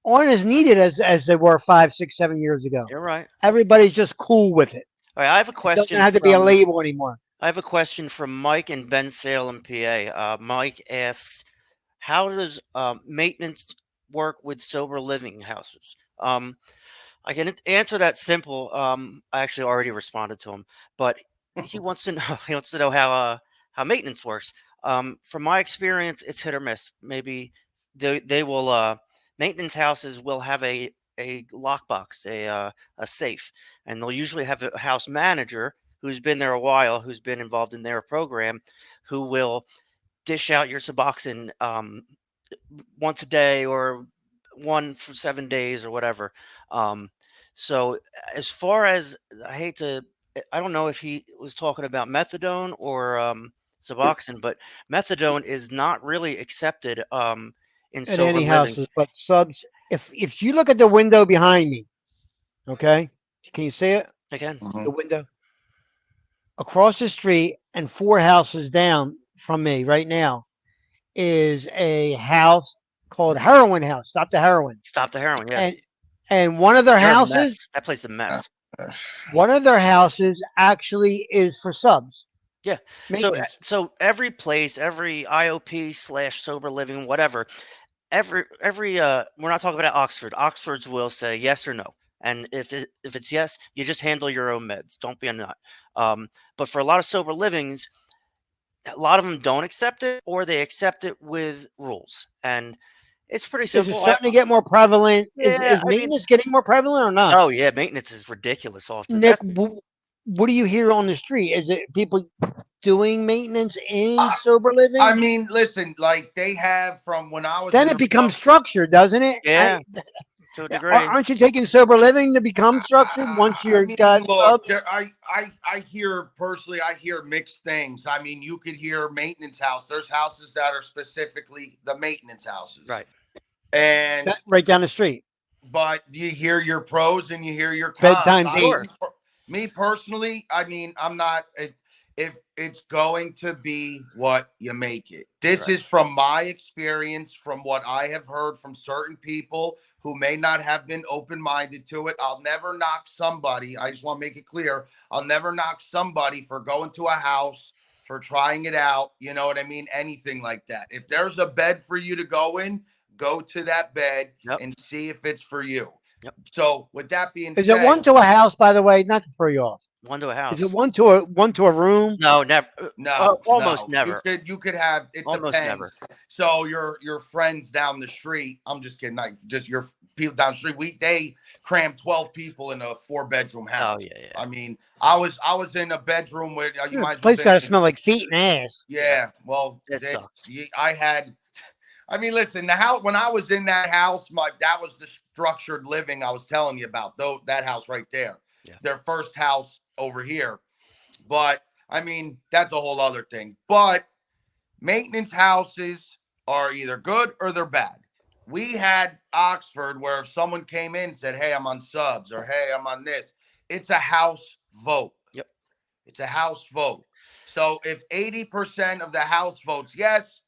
aren't as needed as they were 5, 6, 7 years ago. You're right. Everybody's just cool with it. All right. It doesn't have to be a label anymore. I have a question from Mike in Ben Salem, PA. Mike asks, "How does maintenance work with sober living houses?" I can answer that simple. I actually already responded to him, but he wants to know he wants to know how maintenance works. From my experience, it's hit or miss. Maybe they will maintenance houses will have a lockbox, a safe, and they'll usually have a house manager who's been there a while, who's been involved in their program, who will dish out your Suboxone once a day or one for 7 days or whatever. Um, so as far as I don't know if he was talking about methadone or Suboxone, but methadone is not really accepted in At sober any living. houses, but subs. If you look at the window behind me, okay, can you see it? Again, The Mhm. window across the street and 4 houses down from me right now is a house called Heroin House. Stop the heroin. stop the heroin. Yeah, And and one of their they're a houses, mess. That place is a mess. one of their houses actually is for subs Yeah. maintenance. So every place, every IOP slash sober living, whatever, every we're not talking about Oxford. Oxford's will say yes or no. And if it's yes, you just handle your own meds. Don't be a nut. But for a lot of sober livings, a lot of them don't accept it, or they accept it with rules. And it's pretty Is it simple. starting to get more prevalent? Yeah, Is I mean, maintenance getting more prevalent or not? oh yeah, maintenance is ridiculous. Often Nick, that's what do you hear on the street? Is it people doing maintenance in I, sober I living? mean, listen, like they have from when I was Then in it the becomes structured, doesn't it? yeah. to a Yeah, degree. aren't you taking sober living to become structured once I you're mean, got look, subs? I hear personally, I hear mixed things. I mean, you could hear maintenance house. There's houses that are specifically the maintenance houses, Right. and Right down the street, but you hear your pros and you hear your cons. bedtime beats. Sure. Me personally, I mean, I'm not. If it's going to be what you make it. This Right. is from my experience, from what I have heard from certain people who may not have been open minded to it. I'll never knock somebody. I just want to make it clear. I'll never knock somebody for going to a house, for trying it out. You know what I mean? Anything like that. If there's a bed for you to go to that bed Yep. and see if it's for you. Yep. So, with that being Is it said, one to a house, by the way? Not to throw you off. One to a Is it house. one to a room? No, never. no, Almost no. You never. could have it Almost depends. never. So your friends down the street, I'm just kidding, like just your people down the street, they cram 12 people in a 4-bedroom Oh house. yeah, yeah, I mean, I was in a bedroom where you The might as well place been got to in. smell like feet and ass. yeah. Yeah, well, It sucked. I had. I mean, listen, the house when I was in that house, that was the structured living I was telling you about. Though that house right there, Yeah. their first house over here. But I mean, that's a whole other thing. But maintenance houses are either good or they're bad. We had Oxford where if someone came in and said, "Hey, I'm on subs," or "Hey, I'm on this," it's a house vote. Yep. It's a house vote. So if 80% of the house votes yes,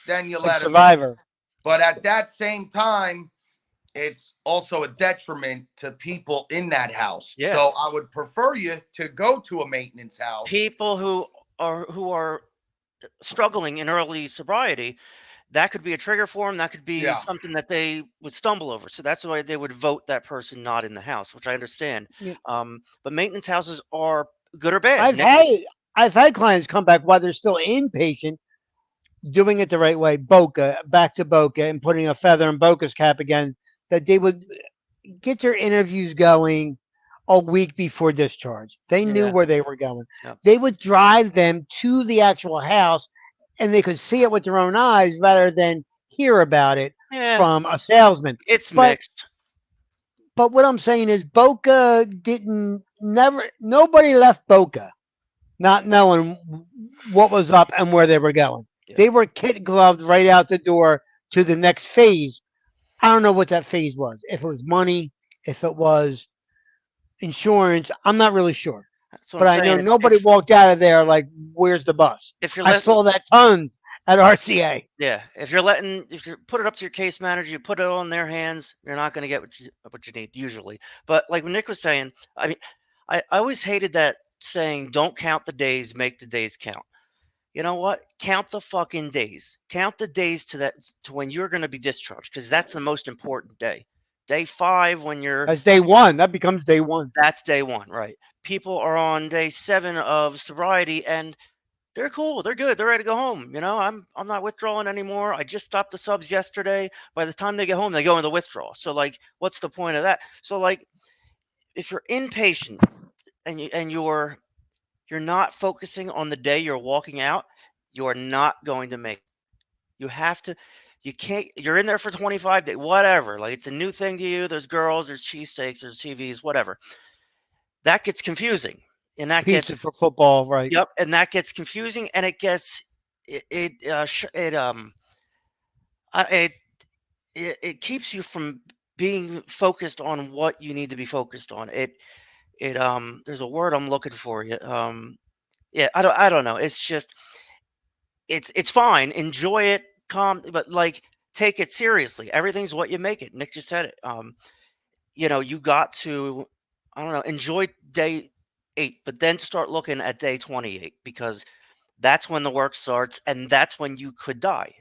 then you Like let them in. Survivor. But at that same time, it's also a detriment to people in that house. Yeah. So I would prefer you to go to a maintenance house. People who are struggling in early sobriety, that could be a trigger for them. That could be Yeah. something that they would stumble over. So that's why they would vote that person not in the house, which I understand. Yeah. But maintenance houses are good or bad. I've had I've had clients come back while they're still inpatient, doing it the right way, Boca, back to Boca, and putting a feather in Boca's cap again. That they would get their interviews going a week before discharge. They knew Yeah. where they were going. Yep. They would drive them to the actual house, and they could see it with their own eyes rather than hear about it Yeah. from a salesman. It's But mixed. what I'm saying is Boca didn't never nobody left Boca not knowing what was up and where they were going. Yeah. They were kit gloved right out the door to the next phase. I don't know what that phase was. If it was money, if it was insurance, I'm not really sure. That's what I'm But I know saying. nobody walked out of there like, "Where's the bus?" If you're I letting saw that tons at RCA. Yeah, if you put it up to your case manager, you put it on their hands, you're not going to get what you need usually. But like when Nick was saying, I mean, I always hated that saying, "Don't count the days, make the days count." You know what? Count the fucking days. Count the days to when you're going to be discharged because that's the most important day. Day 5 when you're That's day one. That becomes day one. that's day 1, right? People are on day 7 of sobriety and they're cool. They're good. They're ready to go home. I'm not withdrawing anymore. I just stopped the subs yesterday. By the time they get home, they go into withdrawal. So like, what's the point of that? So like, if you're inpatient and you're not focusing on the day you're walking out, you're not going to make. It. You have to. You can't. You're in there for 25 days, whatever. Like it's a new thing to you. There's girls. There's cheesesteaks. There's TVs. Whatever. That gets confusing, and that Pizza gets for football, right? yep, and that gets confusing, and it it keeps you from being focused on what you need to be focused on. There's a word I'm looking for. Yeah, I don't know. It's just it's fine. Enjoy it, calm, but like take it seriously. Everything's what you make it. Nick just said it. You got to, I don't know, enjoy day 8, but then start looking at day 28 because that's when the work starts and that's when you could die.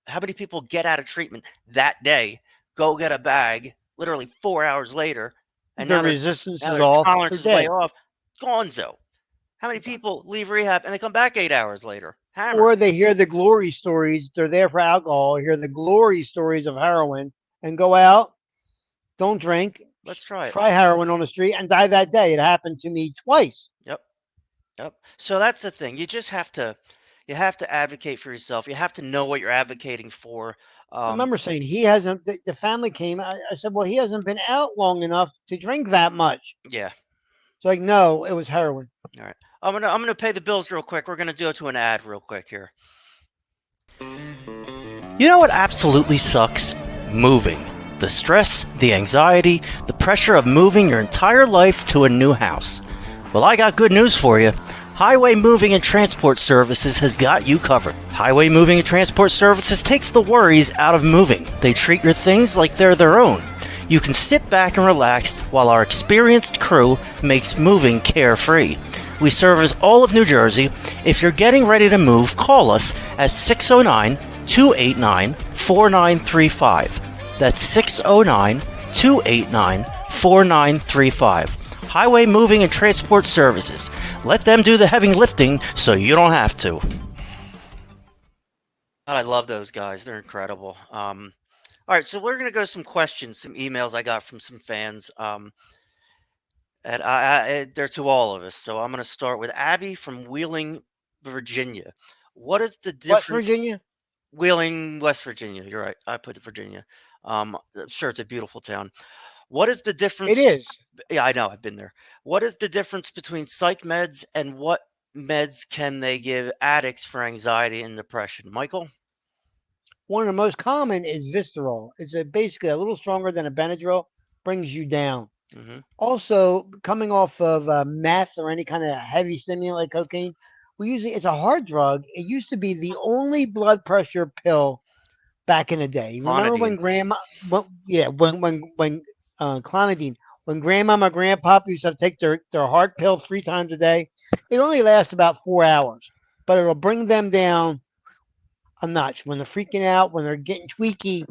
How many people get out of treatment that day, go get a bag, literally 4 hours later, and Their resistance now is their off. tolerance They're is way dead. off? Gonzo. How many people leave rehab and they come back 8 hours later? Hammered. Or they hear the glory stories. They're there for alcohol. Hear the glory stories of heroin and go out. Don't drink. Let's try it. Try heroin on the street and die that day. It happened to me twice. Yep. Yep. So that's the thing. You just have to, You have to advocate for yourself. You have to know what you're advocating for. I Um, remember saying he hasn't. The family came. I said, well, he hasn't been out long enough to drink that much. yeah. It's like, no, it was heroin. All right. I'm gonna pay the bills real quick. We're gonna go to an ad real quick here. You know what absolutely sucks? Moving. The stress, the anxiety, the pressure of moving your entire life to a new house. Well, I got good news for you. Highway Moving and Transport Services has got you covered. Highway Moving and Transport Services takes the worries out of moving. They treat your things like they're their own. You can sit back and relax while our experienced crew makes moving carefree. We service all of New Jersey. If you're getting ready to move, call us at 609 289 4935. That's 609 289 4935. Highway Moving and Transport Services. Let them do the heavy lifting so you don't have to. I love those guys. They're incredible. All right, so we're going to go some questions, some emails I got from some fans. And they're to all of us. So I'm going to start with Abby from Wheeling, Virginia. What is the West difference? Virginia. Wheeling, West Virginia. You're right. I put Virginia. I'm sure it's a beautiful town. What is the It difference? is Yeah, I know. I've been there. What is the difference between psych meds and what meds can they give addicts for anxiety and depression? Michael? one of the most common is Visceral. It's basically a little stronger than a Benadryl, brings you down. Hmm. Also, coming off of meth or any kind of heavy stimulant like cocaine, we usually it's a hard drug. It used to be the only blood pressure pill back in the day. Remember when Clonidine. grandma, well, yeah, when clonidine, when grandmama and grandpapa used to have to take their heart pill 3 times a day, it only lasts about 4 hours, but it'll bring them down a notch. When they're freaking out, when they're getting tweaky,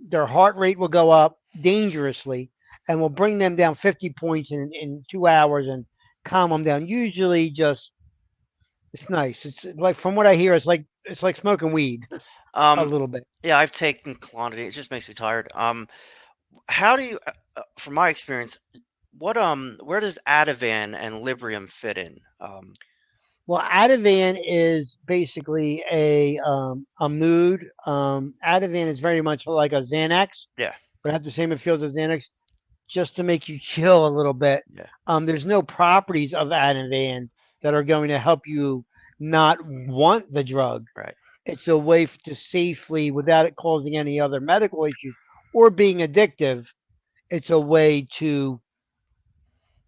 their heart rate will go up dangerously, and will bring them down 50 points in 2 hours and calm them down. Usually, just it's nice. It's like from what I hear, it's like smoking weed a Um, little bit. yeah, I've taken Clonidine. It just makes me tired. How do you, from my experience, where does Ativan and Librium fit in? Well, Ativan is basically a mood. Ativan is very much like a Xanax, Yeah, but have the same feels as Xanax, just to make you chill a little bit. yeah, There's no properties of Ativan that are going to help you not want the drug. right, It's a way to safely, without it causing any other medical issues or being addictive, it's a way to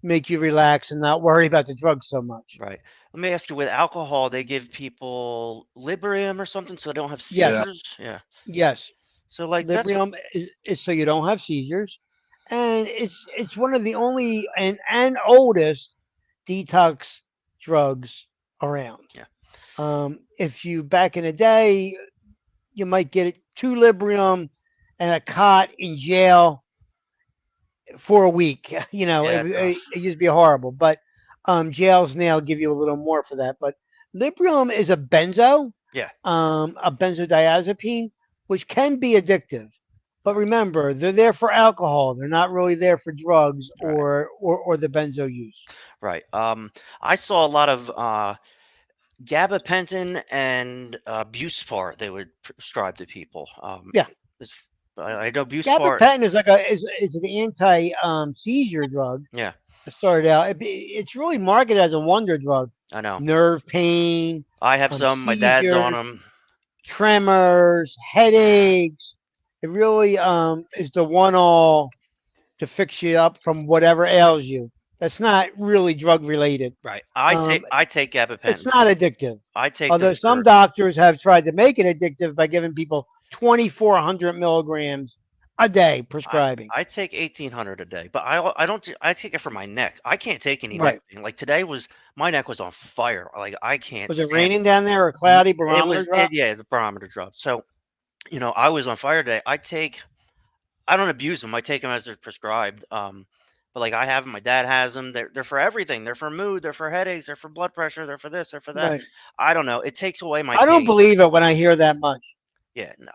make you relax and not worry about the drug so much. right. Let me ask you, with alcohol, they give people Librium or something so they don't have Yes, Yeah. seizures? Yeah. yes. So like that's Librium is so you don't have seizures, and it's one of the only and oldest detox drugs around. yeah, If you back in the day, you might get it two Librium and a cot in jail for a week. You know, yeah, it, that's rough. it, it used to be horrible, but jails now give you a little more for that. But Librium is Yeah, a benzodiazepine, which can be addictive. But right, remember, they're there for alcohol. They're not really there for drugs right, or the benzo use. right. I saw a lot of gabapentin and Buspar they would prescribe to people. Yeah, It's, I know Buspar. gabapentin is like is an anti seizure drug. Yeah, It started out. It's really marketed as a wonder drug. I know. Nerve pain, I have some. My dad's on seizures, them. tremors, headaches. It really is the one all to fix you up from whatever ails you. That's not really drug related. Right. Um, I take it's gabapentin. not addictive. I take them Although some for. doctors have tried to make it addictive by giving people 2,400 milligrams a day I prescribing. I take 1,800 a day, but I don't. I take it for my neck. I can't take any neck Right. pain. Like today was my neck was on fire. Like I can't Was it stand. raining down there or cloudy It barometer was. It, drop? yeah, the barometer dropped. So I was on fire today. I take. I don't abuse them. I take them as they're prescribed. But like I have them. My dad has them. They're for everything. They're for mood. They're for headaches. They're for blood pressure. They're for this. They're for that. Right. I don't know. It takes away my I don't pain. believe it when I hear that much. Yeah, no.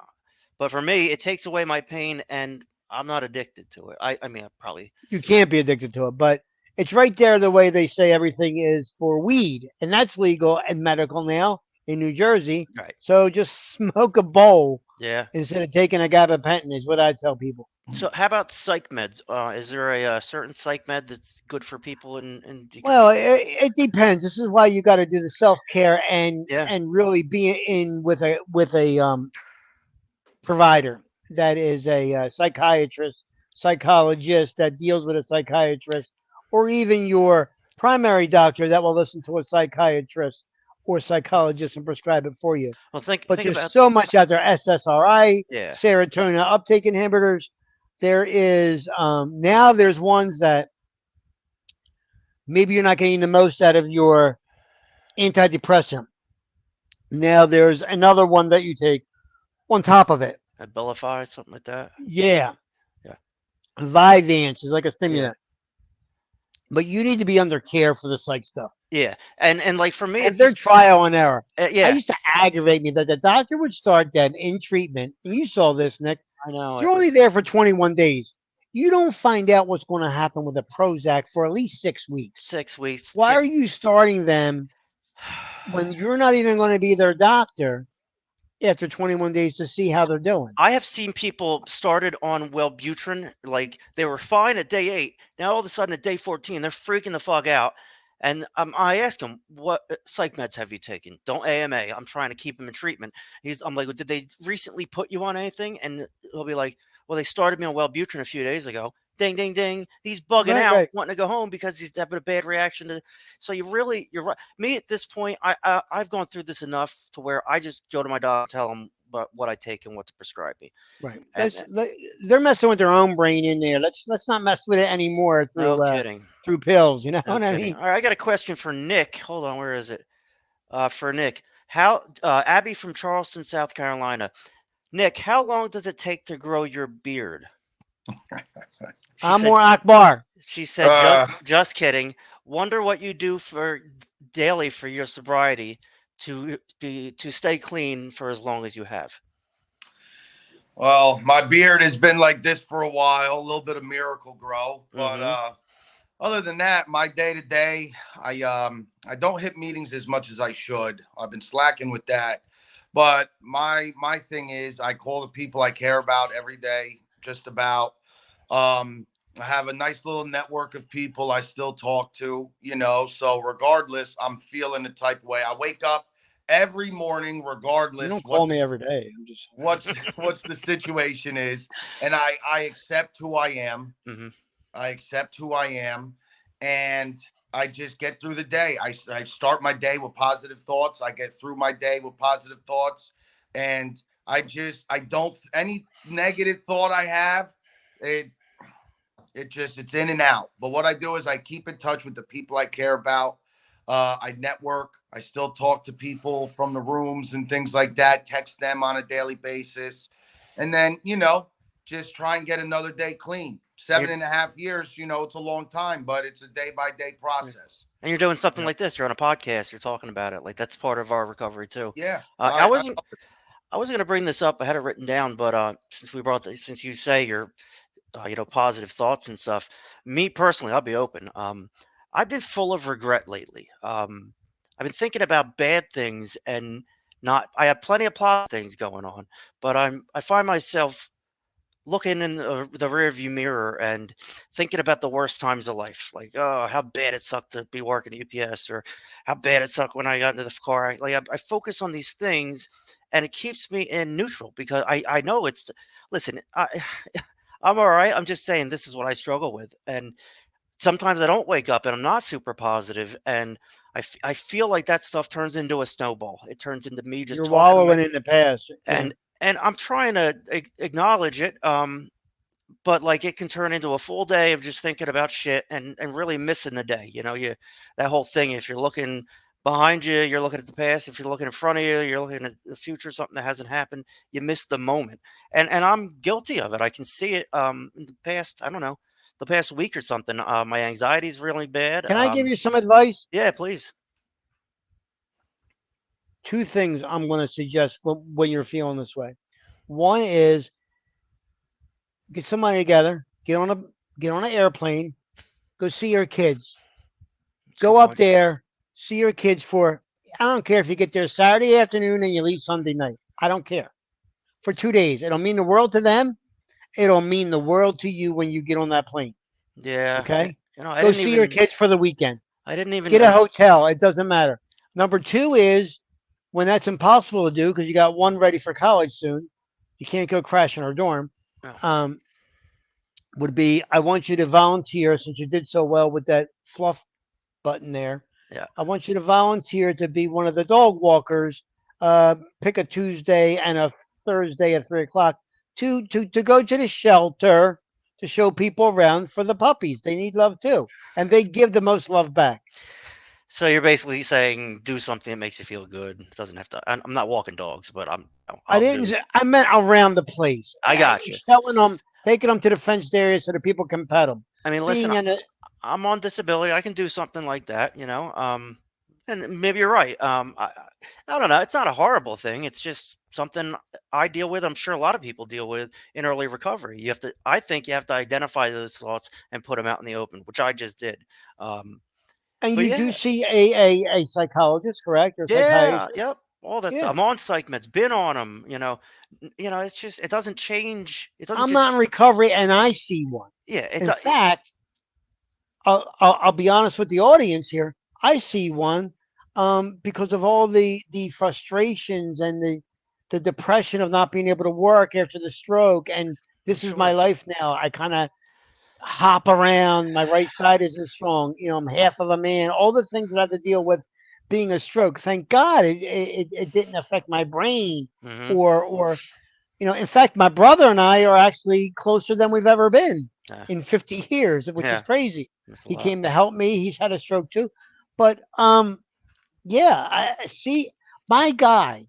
But for me, it takes away my pain, and I'm not addicted to it. I mean, I probably. You can't be addicted to it, but it's right there the way they say everything is for weed, and that's legal and medical now. in New Jersey. Right. So just smoke a bowl Yeah. instead of taking a gabapentin is what I tell people. So how about psych meds? Is there a, certain psych med that's good for people in Well, it depends. This is why you got to do the self care yeah. and really be in with a provider that is a psychiatrist, psychologist that deals with a psychiatrist, or even your primary doctor that will listen to a psychiatrist or psychologist and prescribe it for you. Well, think But think there's about so much out there: SSRI, yeah. serotonin uptake inhibitors. There is now there's ones that maybe you're not getting the most out of your antidepressant. Now there's another one that you take on top of it. Abilify, something like that. Yeah, Yeah. Vyvanse is like a Yeah. stimulant, but you need to be under care for the psych stuff. Yeah. And like for me, And it they're just trial and error. I yeah. used to aggravate me that the doctor would start them in treatment, and you saw this, Nick. I know You're it. only there for 21 days. You don't find out what's going to happen with a Prozac for at least 6 weeks. 6 weeks. Why are you starting them when you're not even going to be their doctor after 21 days to see how they're doing? I have seen people started on Wellbutrin, like they were fine at day 8. Now all of a sudden at day 14, they're freaking the fuck out. And I asked him, "What psych meds have you taken?" Don't AMA. I'm trying to keep him in treatment. I'm like, "Well, did they recently put you on anything?" And he'll be like, "Well, they started me on Wellbutrin a few days ago." Ding, ding, ding. He's bugging Right, out, right, wanting to go home because he's having a bad reaction to. So you're right. Me at this point, I've gone through this enough to where I just go to my doctor, tell him what I take and what to prescribe me. right. And They're messing with their own brain in there. Let's not mess with it anymore no kidding, through pills. You know no what I kidding. mean? All right, I got a question for Nick. Hold on, where is it? For Nick, how Abby from Charleston, South Carolina. Nick, how long does it take to grow your beard? She said. Amor Akbar. She said, Uh, just kidding. Wonder what you do for daily for your sobriety to stay clean for as long as you have. well, my beard has been like this for a while, a little bit of miracle grow, but Mm-hmm. other than that, my day to day, I don't hit meetings as much as I should. I've been slacking with that. But my thing is I call the people I care about every day, just about. I have a nice little network of people I still talk to, so regardless, I'm feeling the type of way. I wake up every morning, You regardless don't call me every day. I'm just what's what's the situation is, and I accept who I am. Mm-hmm. I accept who I am, and I just get through the day. I start my day with positive thoughts. I get through my day with positive thoughts, and I don't any negative thought I have, it it's in and out. But what I do is I keep in touch with the people I care about. I network. I still talk to people from the rooms and things like that. Text them on a daily basis, and then just try and get another day clean. And Seven you're and a half years, it's a long time, but it's a day by day process. and you're doing something yeah. like this. You're on a podcast. You're talking about it. Like that's part of our recovery too. Yeah, I wasn't. I wasn't going to bring this up. I had it written down, but since you say you're positive thoughts and stuff. Me personally, I'll be open. I've been full of regret lately. I've been thinking about bad things and not. I have plenty of positive things going on, but I find myself looking in the rearview mirror and thinking about the worst times of life, like oh, how bad it sucked to be working at UPS, or how bad it sucked when I got into the car. I focus on these things, and it keeps me in neutral because I know it's. Listen, I'm all right. I'm just saying this is what I struggle with, and sometimes I don't wake up and I'm not super positive, and I feel like that stuff turns into a snowball. It turns into me just You're talking to my wallowing in the past. Yeah. and and I'm trying to acknowledge it. But like it can turn into a full day of just thinking about shit and really missing the day. That whole thing. If you're looking behind you, you're looking at the past. If you're looking in front of you, you're looking at the future, something that hasn't happened. You miss the moment, and I'm guilty of it. I can see it. In the past, I don't know, the past week or something. My anxiety is really bad. Can I give you some advice? Yeah, please. Two things I'm going to suggest when you're feeling this way. One is get somebody together, get on an airplane, go see your kids. That's a good Go up point. there, see your kids for I don't care if you get there Saturday afternoon and you leave Sunday night. I don't care. For 2 days, it'll mean the world to them. It'll mean the world to you when you get on that plane. Yeah, Okay, I go didn't see your even, kids for the weekend. I didn't even. Get a hotel. It doesn't matter. Number two is when that's impossible to do because you got one ready for college soon. You can't go crash in our dorm. Oh, Um, would be I want you to volunteer since you did so well with that fluff button there. yeah. I want you to volunteer to be one of the dog walkers. Pick a Tuesday and a Thursday at 3 o'clock to go to the shelter to show people around for the puppies. They need love too, and they give the most love back. So you're basically saying do something that makes you feel good. It doesn't have to. I'm not walking dogs, but I I'll didn't. do. I meant around the place, I got you. showing them, taking them to the fenced area so that people can pet them. I mean, listen, Being in a I'm on disability. I can do something like that, and maybe you're right. I don't know. It's not a horrible thing. It's just something I deal with. I'm sure a lot of people deal with in early recovery. You have to. I think you have to identify those thoughts and put them out in the open, which I just did. Um, and but you do yeah, see a psychologist, correct, or yeah, psychiatrist? yep. All that stuff. Yeah. I'm on psych meds. Been on them. It's just it doesn't change. It doesn't I'm not in just. recovery, and I see one. Yeah. In fact, I'll be honest with the audience here. I see one because of all the frustrations and the depression of not being able to work after the stroke, and this is my Sure. life now. I kind of hop around. My right side isn't strong. I'm half of a man. All the things that I have to deal with being a stroke. Thank God it didn't affect my brain Mm-hmm. or in fact, my brother and I are actually closer than we've ever been Yeah. in 50 years, which is Yeah. crazy. That's a He lot. came to help me. He's had a stroke too. But yeah, I see my guy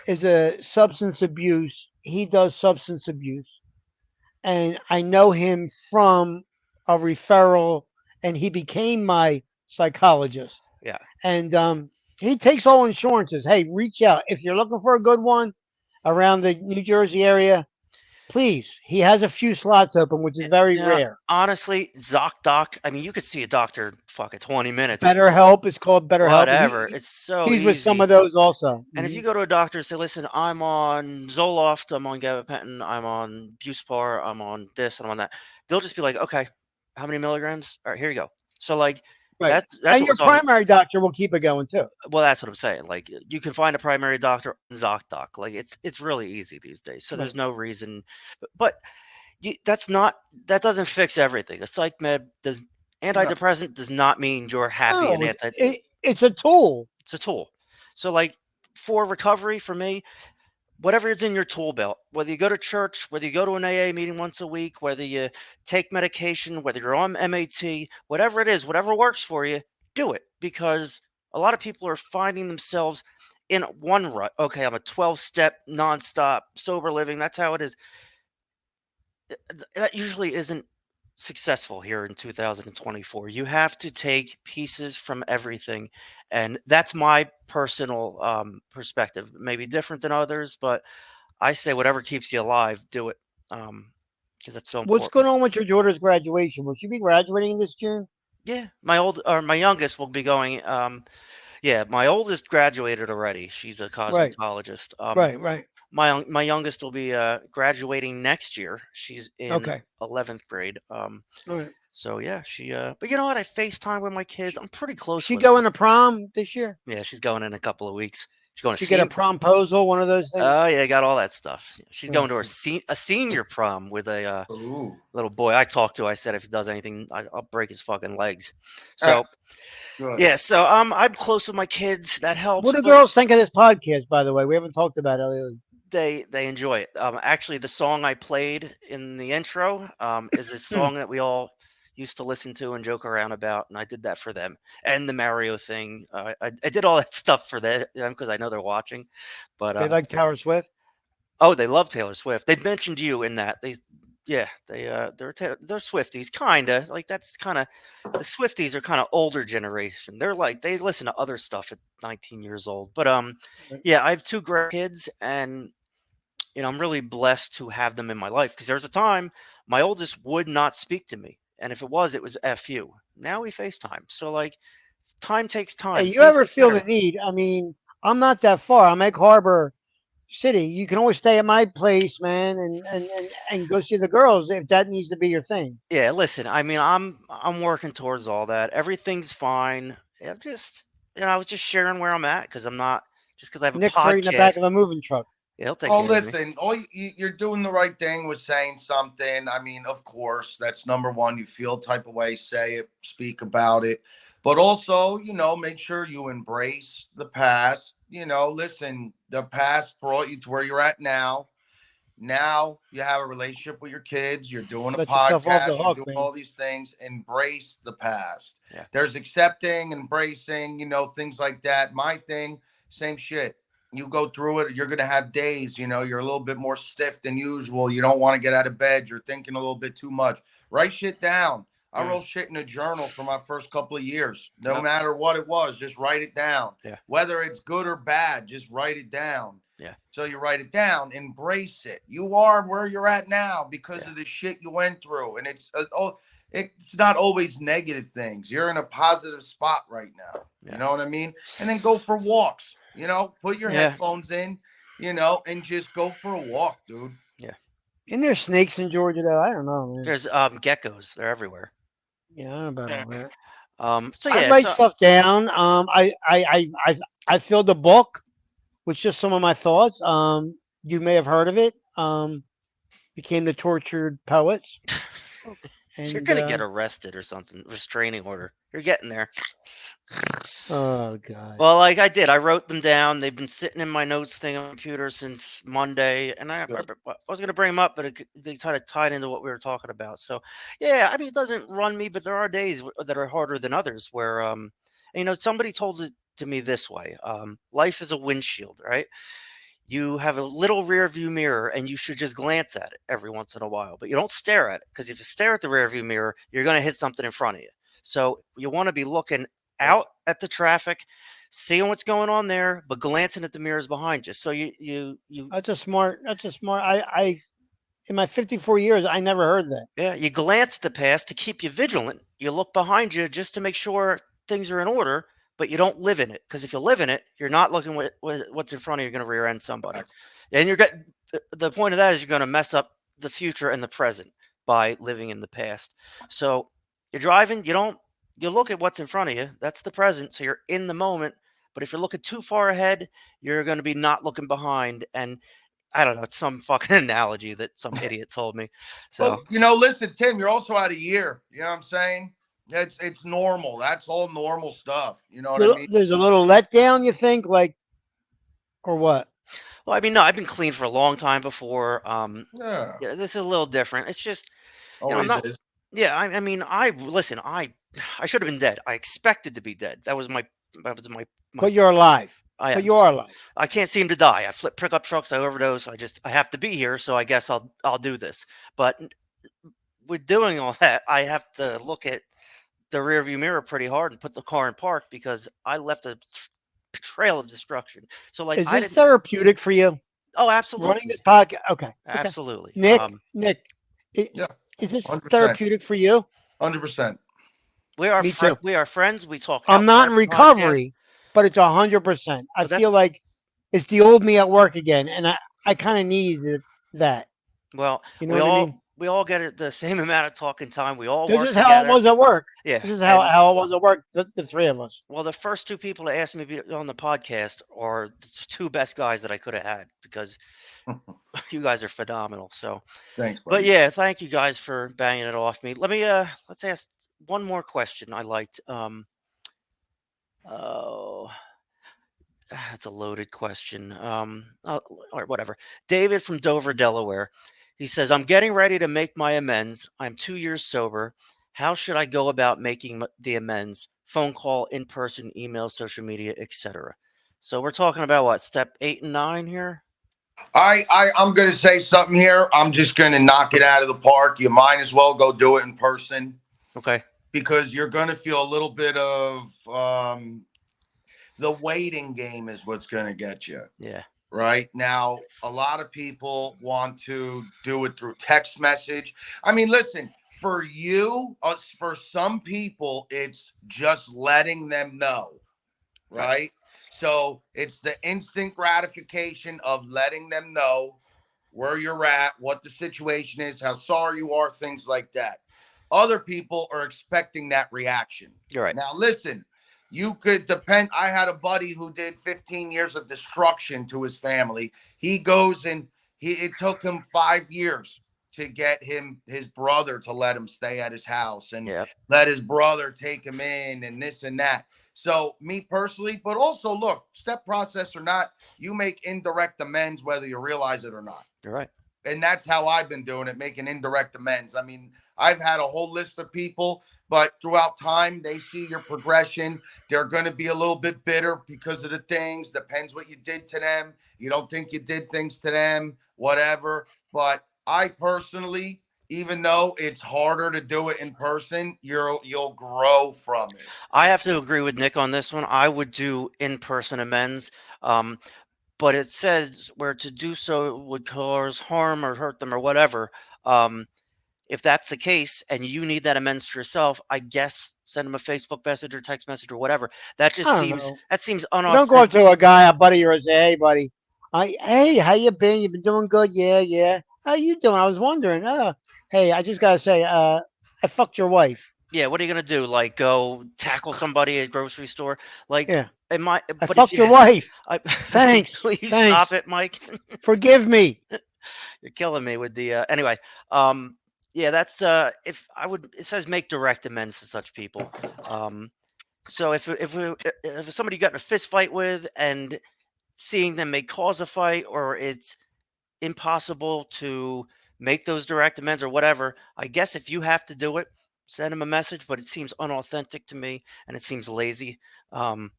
is a substance abuse. He does substance abuse, and I know him from a referral, and he became my psychologist. Yeah. And he takes all insurances. Hey, reach out if you're looking for a good one around the New Jersey area. Please, he has a few slots open, which is very Yeah, rare. honestly, ZocDoc, I mean, you could see a doctor in fucking 20 minutes, Better Help is called Better Help. whatever. It's so He's with some easy. of those also. And if you go to a doctor and say, listen, I'm on Zoloft, I'm on gabapentin, I'm on Buspar, I'm on this, and I'm on that, they'll just be like, okay, how many milligrams? All right, here you go. So, like, Right, that's and what we're your talking. primary doctor will keep it going too. Well, that's what I'm saying. Like, you can find a primary doctor on ZocDoc. Like, it's really easy these days. So there's Right. no reason. But that's not that doesn't fix everything. A psych med does No. antidepressant does not mean you're happy and No, anti. it's a tool. It's a tool. So like for recovery, for me, whatever is in your tool belt, whether you go to church, whether you go to an AA meeting once a week, whether you take medication, whether you're on MAT, whatever it is, whatever works for you, do it because a lot of people are finding themselves in one rut. Okay, I'm a 12-step nonstop sober living. That's how it is. That usually isn't successful here in 2024. You have to take pieces from everything, and that's my personal perspective. Maybe different than others, but I say whatever keeps you alive, do it, because that's so What's important. going on with your daughter's graduation? Will she be graduating this June? Yeah, my youngest will be going. Yeah, my oldest graduated already. She's a Right, cosmetologist. right. My youngest will be graduating next year. She's in Okay. 11th grade. All right. So yeah, but you know what? I FaceTime with my kids. She, I'm pretty close she with them. going to prom this year? Yeah, she's going in a couple of weeks. She's going to She get a see. promposal, one of those things? Oh yeah, got all that stuff. She's going to her Okay. a senior prom with a Ooh. little boy I talked to. I said if he does anything, I'll break his fucking legs. Uh, So good. yeah, so I'm close with my kids. That What helps, do but girls think of this podcast, by the way? We haven't talked about it lately. they enjoy it. Actually, the song I played in the intro is a Hmm. song that we all used to listen to and joke around about, and I did that for them. And the Mario thing, I did all that stuff for them because I know they're watching. But They like Taylor Swift? oh, they love Taylor Swift. They mentioned you in that. Yeah, they're Swifties, kinda like that's kind of the Swifties are kind of older generation. They're like they listen to other stuff at 19 years old. But Right. yeah, I have two great kids, and I'm really blessed to have them in my life because there's a time my oldest would not speak to me. And if it was FU. Now we FaceTime. So like Time takes Hey, time. you Things ever get feel the better. need? I mean, I'm not that far. I'm Egg Harbor City. You can always stay at my place, man, and go see the girls if that needs to be your thing. Yeah, listen, I mean, I'm working towards all that. Everything's fine. I'm just, I was just sharing where I'm at because I'm not just because I have a Nick freight in the back podcast. of a moving truck. Yeah, he'll take Well, care of me. listen, you're doing the right thing with saying something. I mean, of course, that's number one. You feel type of way, say it, speak about it. But also, make sure you embrace the past. Listen, the past brought you to where you're at now. Now you have a relationship with your kids. You're doing a Let yourself off the podcast. You're hook, doing man. all these things. Embrace the past. Yeah, There's accepting, embracing, things like that. My thing, same shit. You go through it. You're going to have days, you're a little bit more stiff than usual. You don't want to get out of bed. You're thinking a little bit too much. Write shit down. I mm, wrote shit in a journal for my first couple of years. No yep, matter what it was, just write it down. yeah, Whether it's good or bad, just write it down. yeah, So you write it down, embrace it. You are where you're at now because yeah, of the shit you went through, and it's not always negative things. You're in a positive spot right now. You yeah, know what I mean? And then go for walks. Put your yeah, headphones in. And just go for a walk, dude. yeah. Isn't there snakes in Georgia though? I don't know, man. There's geckos. They're everywhere. Yeah, I don't know about Yeah. all that. So I yeah, write so stuff down. I filled a book with just some of my thoughts. You may have heard of it. Became the tortured poets, you're and gonna get arrested or something. Restraining order. You're getting there. oh god, Well, like I did, I wrote them down. They've been sitting in my notes thing on the computer since Monday, and Good. I was going to bring them up, but they kind of tied into what we were talking about. So, yeah, I mean, it doesn't run me, but there are days that are harder than others where, somebody told it to me this way: life is a windshield, right? You have a little rear view mirror, and you should just glance at it every once in a while, but you don't stare at it because if you stare at the rear view mirror, you're going to hit something in front of you. So you want to be looking out Listen, at the traffic, seeing what's going on there, but glancing at the mirrors behind you. So you that's a smart. That's a smart. I in my 54 years, I never heard that. yeah, you glance at the past to keep you vigilant. You look behind you just to make sure things are in order, but you don't live in it. Because if you live in it, you're not looking what's in front of you. You're going to rear end somebody, facts. and you're getting the point of that is you're going to mess up the future and the present by living in the past. So you're driving, you look at what's in front of you. That's the present. So you're in the moment. But if you're looking too far ahead, you're going to be not looking behind. And I don't know, it's some fucking analogy that some idiot told me. Well, So listen, Tim, you're also out of year. You know what I'm saying? It's normal. That's all normal stuff. You know what I mean? There's a little letdown. You think like or what? well, I mean, no, I've been clean for a long time before. Yeah, Yeah, this is a little different. It's just, I'm always not. is. Yeah, I mean, I listen. I should have been dead. I expected to be dead. That was my. But you're alive. I But am. you are alive. I can't seem to die. I flip pickup trucks. I overdose. I have to be here. So I guess I'll do this. But with doing all that, I have to look at the rearview mirror pretty hard and put the car in park because I left a trail of destruction. So like Is I this didn't. therapeutic for you? Oh, Running this absolutely, podcast. Okay. Okay. absolutely. Nick, i- Yeah, is this 100%, therapeutic for you? 100%. Me too. We are friends. We talk I'm not outside in the podcast, recovery, but it's 100%. I but feel that's like it's the old me at work again, and I kind of needed that. well, You know what I mean? we all get it the same amount of talking time. We all This work is how it together. was at work. Yeah, This is and how it was at work. The three of us. well, the first two people to ask me to be on the podcast are the two best guys that I could have had because you guys are phenomenal. So, Thanks, but buddy. yeah, thank you guys for banging it off me. Let's ask one more question. I liked oh that's a loaded question. Or whatever. David from Dover, Delaware. He says, "I'm getting ready to make my amends. I'm 2 years sober. How should I go about making the amends? Phone call, in person, email, social media, etc." So we're talking about what step 8 and 9 here. I'm gonna say something here. I'm just gonna knock it out of the park. You might as well go do it in person Okay. because you're gonna feel a little bit of the waiting game is what's gonna get you. Yeah. Right now, a lot of people want to do it through text message. I mean, listen, For you, for some people, it's just letting them know, Right. right? So it's the instant gratification of letting them know where you're at, what the situation is, how sorry you are, things like that. Other people are expecting that reaction. You're right. Now, listen, you could depend. I had a buddy who did 15 years of destruction to his family. He goes and it took him 5 years to get his brother to let him stay at his house and Yeah. let his brother take him in and this and that. So, me personally, but also look, step process or not, you make indirect amends whether you realize it or not. You're right. And that's how I've been doing it, making indirect amends. I mean, I've had a whole list of people, but throughout time, they see your progression. They're going to be a little bit bitter because of the things. Depends what you did to them. You don't think you did things to them, whatever. But I personally, even though it's harder to do it in person, you'll grow from it. I have to agree with Nick on this one. I would do in-person amends. Um, but it says where to do so would cause harm or hurt them or whatever. Um, if that's the case and you need that amends for yourself, I guess send them a Facebook message or text message or whatever. I don't know. That seems You don't go up unauthentic. to a guy, a buddy, or say, "Hey, buddy, hey, how you been? You been doing good? Yeah, yeah. How you doing? I was wondering. Hey, I just gotta say, I fucked your wife. Yeah, what are you gonna do? Like go tackle somebody at a grocery store? Like, Yeah, in my I but if fucked you, your wife. I, Thanks, will you stop thanks. it, Mike? Forgive me." You're killing me with the anyway. Yeah, that's if I would. It says make direct amends to such people. Um, so if somebody you got in a fist fight with and seeing them may cause a fight or it's impossible to make those direct amends or whatever, I guess if you have to do it, send them a message. But it seems unauthentic to me and it seems lazy. Um,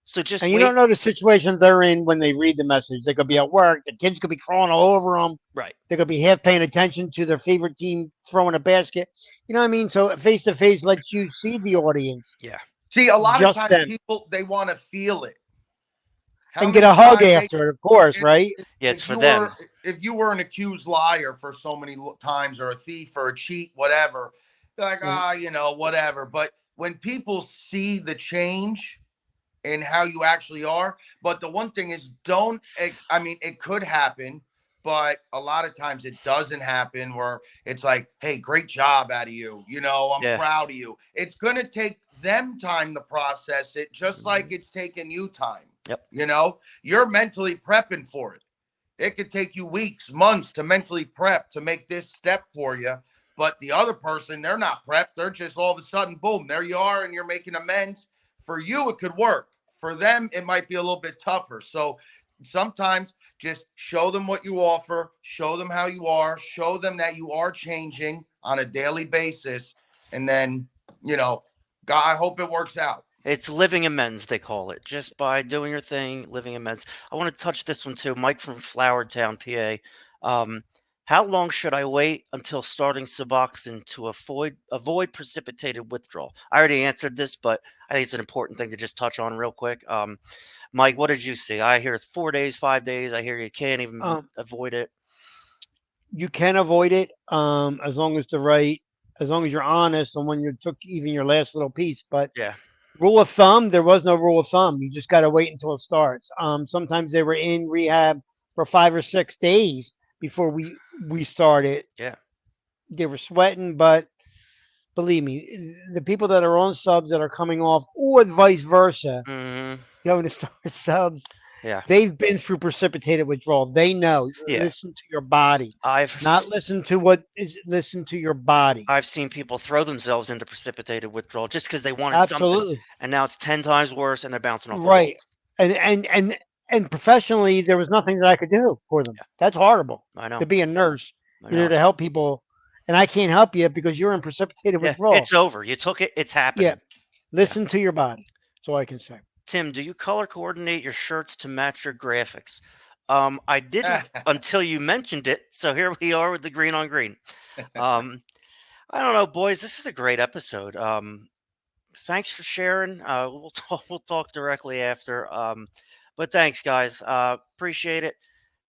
so just And you don't wait. know the situation they're in when they read the message. They could be at work. The kids could be crawling all over them. Right. They could be half paying attention to their favorite team throwing a basket. You know what I mean? So face to face lets you see the audience, Yeah. See, a lot of just times them, people they want to feel it. How and get many a hug times they after it, of course, if, right? Yeah, it's if for you were them. if you were an accused liar for so many times or a thief or a cheat whatever, you're like And, whatever, but when people see the change in how you actually are, but the one thing is don't I mean it could happen, but a lot of times it doesn't happen where it's like, hey, great job out of you, I'm Yeah. proud of you. It's going to take them time to process it just like Mhm. it's taken you time. Yep. You're mentally prepping for it. It could take you weeks, months to mentally prep to make this step for you. But the other person, they're not prepped. They're just all of a sudden, boom, there you are, and you're making amends. For you, it could work. For them, it might be a little bit tougher. So sometimes just show them what you offer, show them how you are, show them that you are changing on a daily basis. And then, God, I hope it works out. It's living amends, they call it. Just by doing your thing, living amends. I want to touch this one too. Mike from Flowertown, PA. Um, how long should I wait until starting Suboxone to avoid precipitated withdrawal? I already answered this, but I think it's an important thing to just touch on real quick. Mike, what did you see? I hear 4 days, 5 days. I hear you can't even um, avoid it. you can avoid it as long as as long as you're honest and when you took even your last little piece. But Yeah, rule of thumb, there was no rule of thumb. You just got to wait until it starts. Sometimes they were in rehab for 5 or 6 days before we started. yeah. They were sweating, but believe me, the people that are on subs that are coming off, or vice versa, Hmm. going to start subs, Yeah, they've been through precipitated withdrawal. They know. yeah. Listen to your body, I've not s- listen to what is. Listen to your body. I've seen people throw themselves into precipitated withdrawal just because they wanted something, Absolutely and now it's 10 times worse, and they're bouncing off the right. walls. And professionally, there was nothing that I could do for them. Yeah, That's horrible I know, to be a nurse, I you know, know. to help people, and I can't help you because you're in precipitated Yeah, withdrawal. it's over. You took it. It's Yeah, happening. Yeah. listen to your body. That's all I can say. Tim, do you color coordinate your shirts to match your graphics? I didn't until you mentioned it. So here we are with the green on green. Um, I don't know, boys. This is a great episode. Thanks for sharing. We'll talk. We'll talk directly after. But thanks, guys. Appreciate it.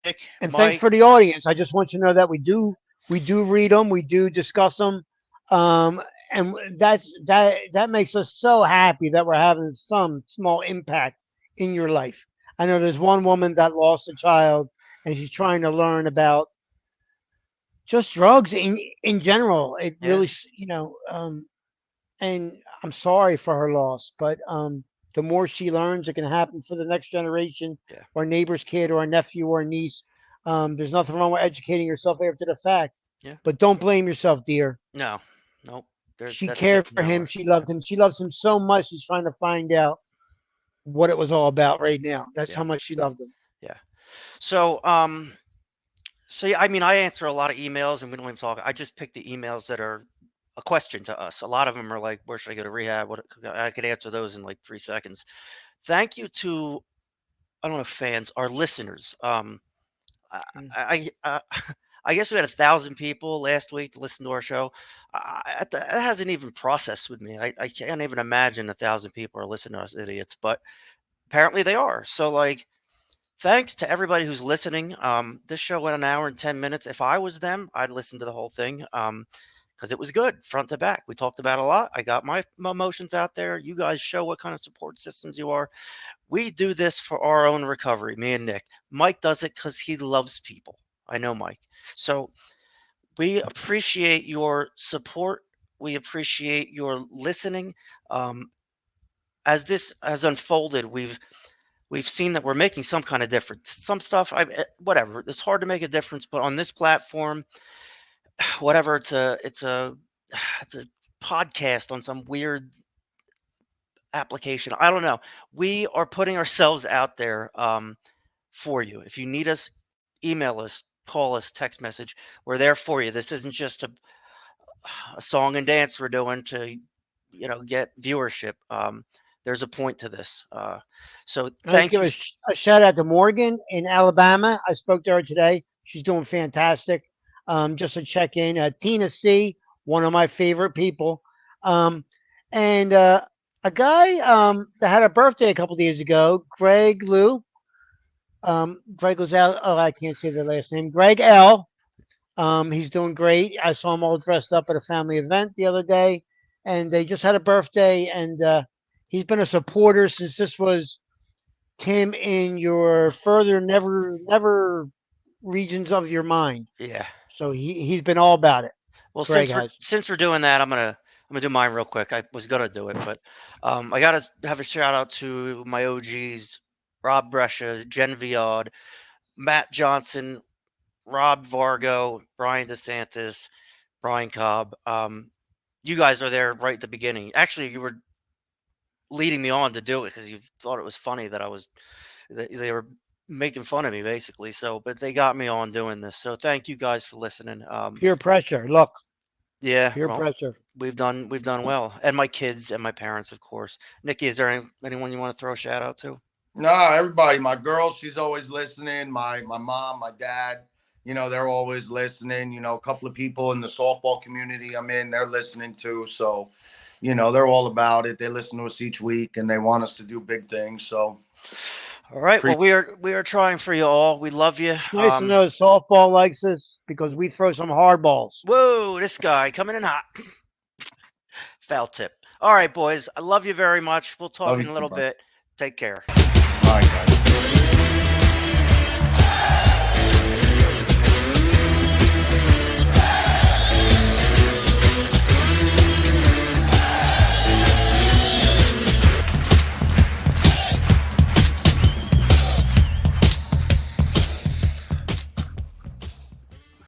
Nick, And thanks Mike. for the audience. I just want you to know that we do read them, we do discuss them. Um, and that makes us so happy that we're having some small impact in your life. I know there's one woman that lost a child, and she's trying to learn about just drugs in general. It Yeah, really, and I'm sorry for her loss, but the more she learns, it can happen for the next generation, yeah, or neighbor's kid, or a nephew or a niece. There's nothing wrong with educating yourself after the fact, yeah. but don't blame yourself, dear. No, nope. She That's cared getting for him. nowhere. She loved him. She loves him so much. She's trying to find out what it was all about right now. That's Yeah, how much she loved him. yeah. So, so yeah, I mean, I answer a lot of emails, and we don't even talk. I just pick the emails that are a question to us. A lot of them are like, "Where should I go to rehab?" What I could answer those in like 3 seconds. Thank you to I don't know fans, our listeners. I Mm. I guess we had 1,000 people last week to listen to our show. That hasn't even processed with me. I can't even imagine 1,000 people are listening to us idiots, but apparently they are. So like, thanks to everybody who's listening. This show went an hour and 10 minutes. If I was them, I'd listen to the whole thing. Because it was good front to back. We talked about a lot. I got my emotions out there. You guys show what kind of support systems you are. We do this for our own recovery, me and Nick. Mike does it because he loves people. I know Mike. So we appreciate your support. We appreciate your listening. Um, as this has unfolded, we've seen that we're making some kind of difference. Some stuff, whatever. It's hard to make a difference, but on this platform, whatever, it's a podcast on some weird application. I don't know. We are putting ourselves out there for you. If you need us, email us, call us, text message. We're there for you. This isn't just a song and dance we're doing to, get viewership. There's a point to this. So I'd like to thank give you. a shout out to Morgan in Alabama. I spoke to her today. She's doing fantastic. Just to check in. Tina C, one of my favorite people. Um, and a guy that had a birthday a couple days ago, Greg Lou. Greg was out. Oh, I can't say the last name. Greg L. He's doing great. I saw him all dressed up at a family event the other day, and they just had a birthday. And he's been a supporter since this was Tim in your further never regions of your mind. Yeah. So he's been all about it. Well, Greg has. since we're doing that, I'm gonna do mine real quick. I was gonna do it, but I gotta have a shout out to my OGs: Rob Brescia, Jen Viad, Matt Johnson, Rob Vargo, Brian DeSantis, Brian Cobb. You guys are there right at the beginning. Actually, you were leading me on to do it because you thought it was funny that they were making fun of me basically. So, but they got me on doing this. So, thank you guys for listening. Peer pressure. Look, Yeah, peer well, pressure. we've done well, and my kids and my parents, of course. Nikki, is there anyone you want to throw a shout out to? No, everybody. My girl, she's always listening. My mom, my dad, they're always listening. A couple of people in the softball community I'm in, they're listening too. So, they're all about it. They listen to us each week and they want us to do big things. So All right. pre- Well, we are trying for you all. We love you. It's nice to know softball likes us because we throw some hard balls. Whoa, this guy coming in hot. Foul tip. All right, boys. I love you very much. We'll talk love in you a too, little bud. bit. Take care. All right, guys.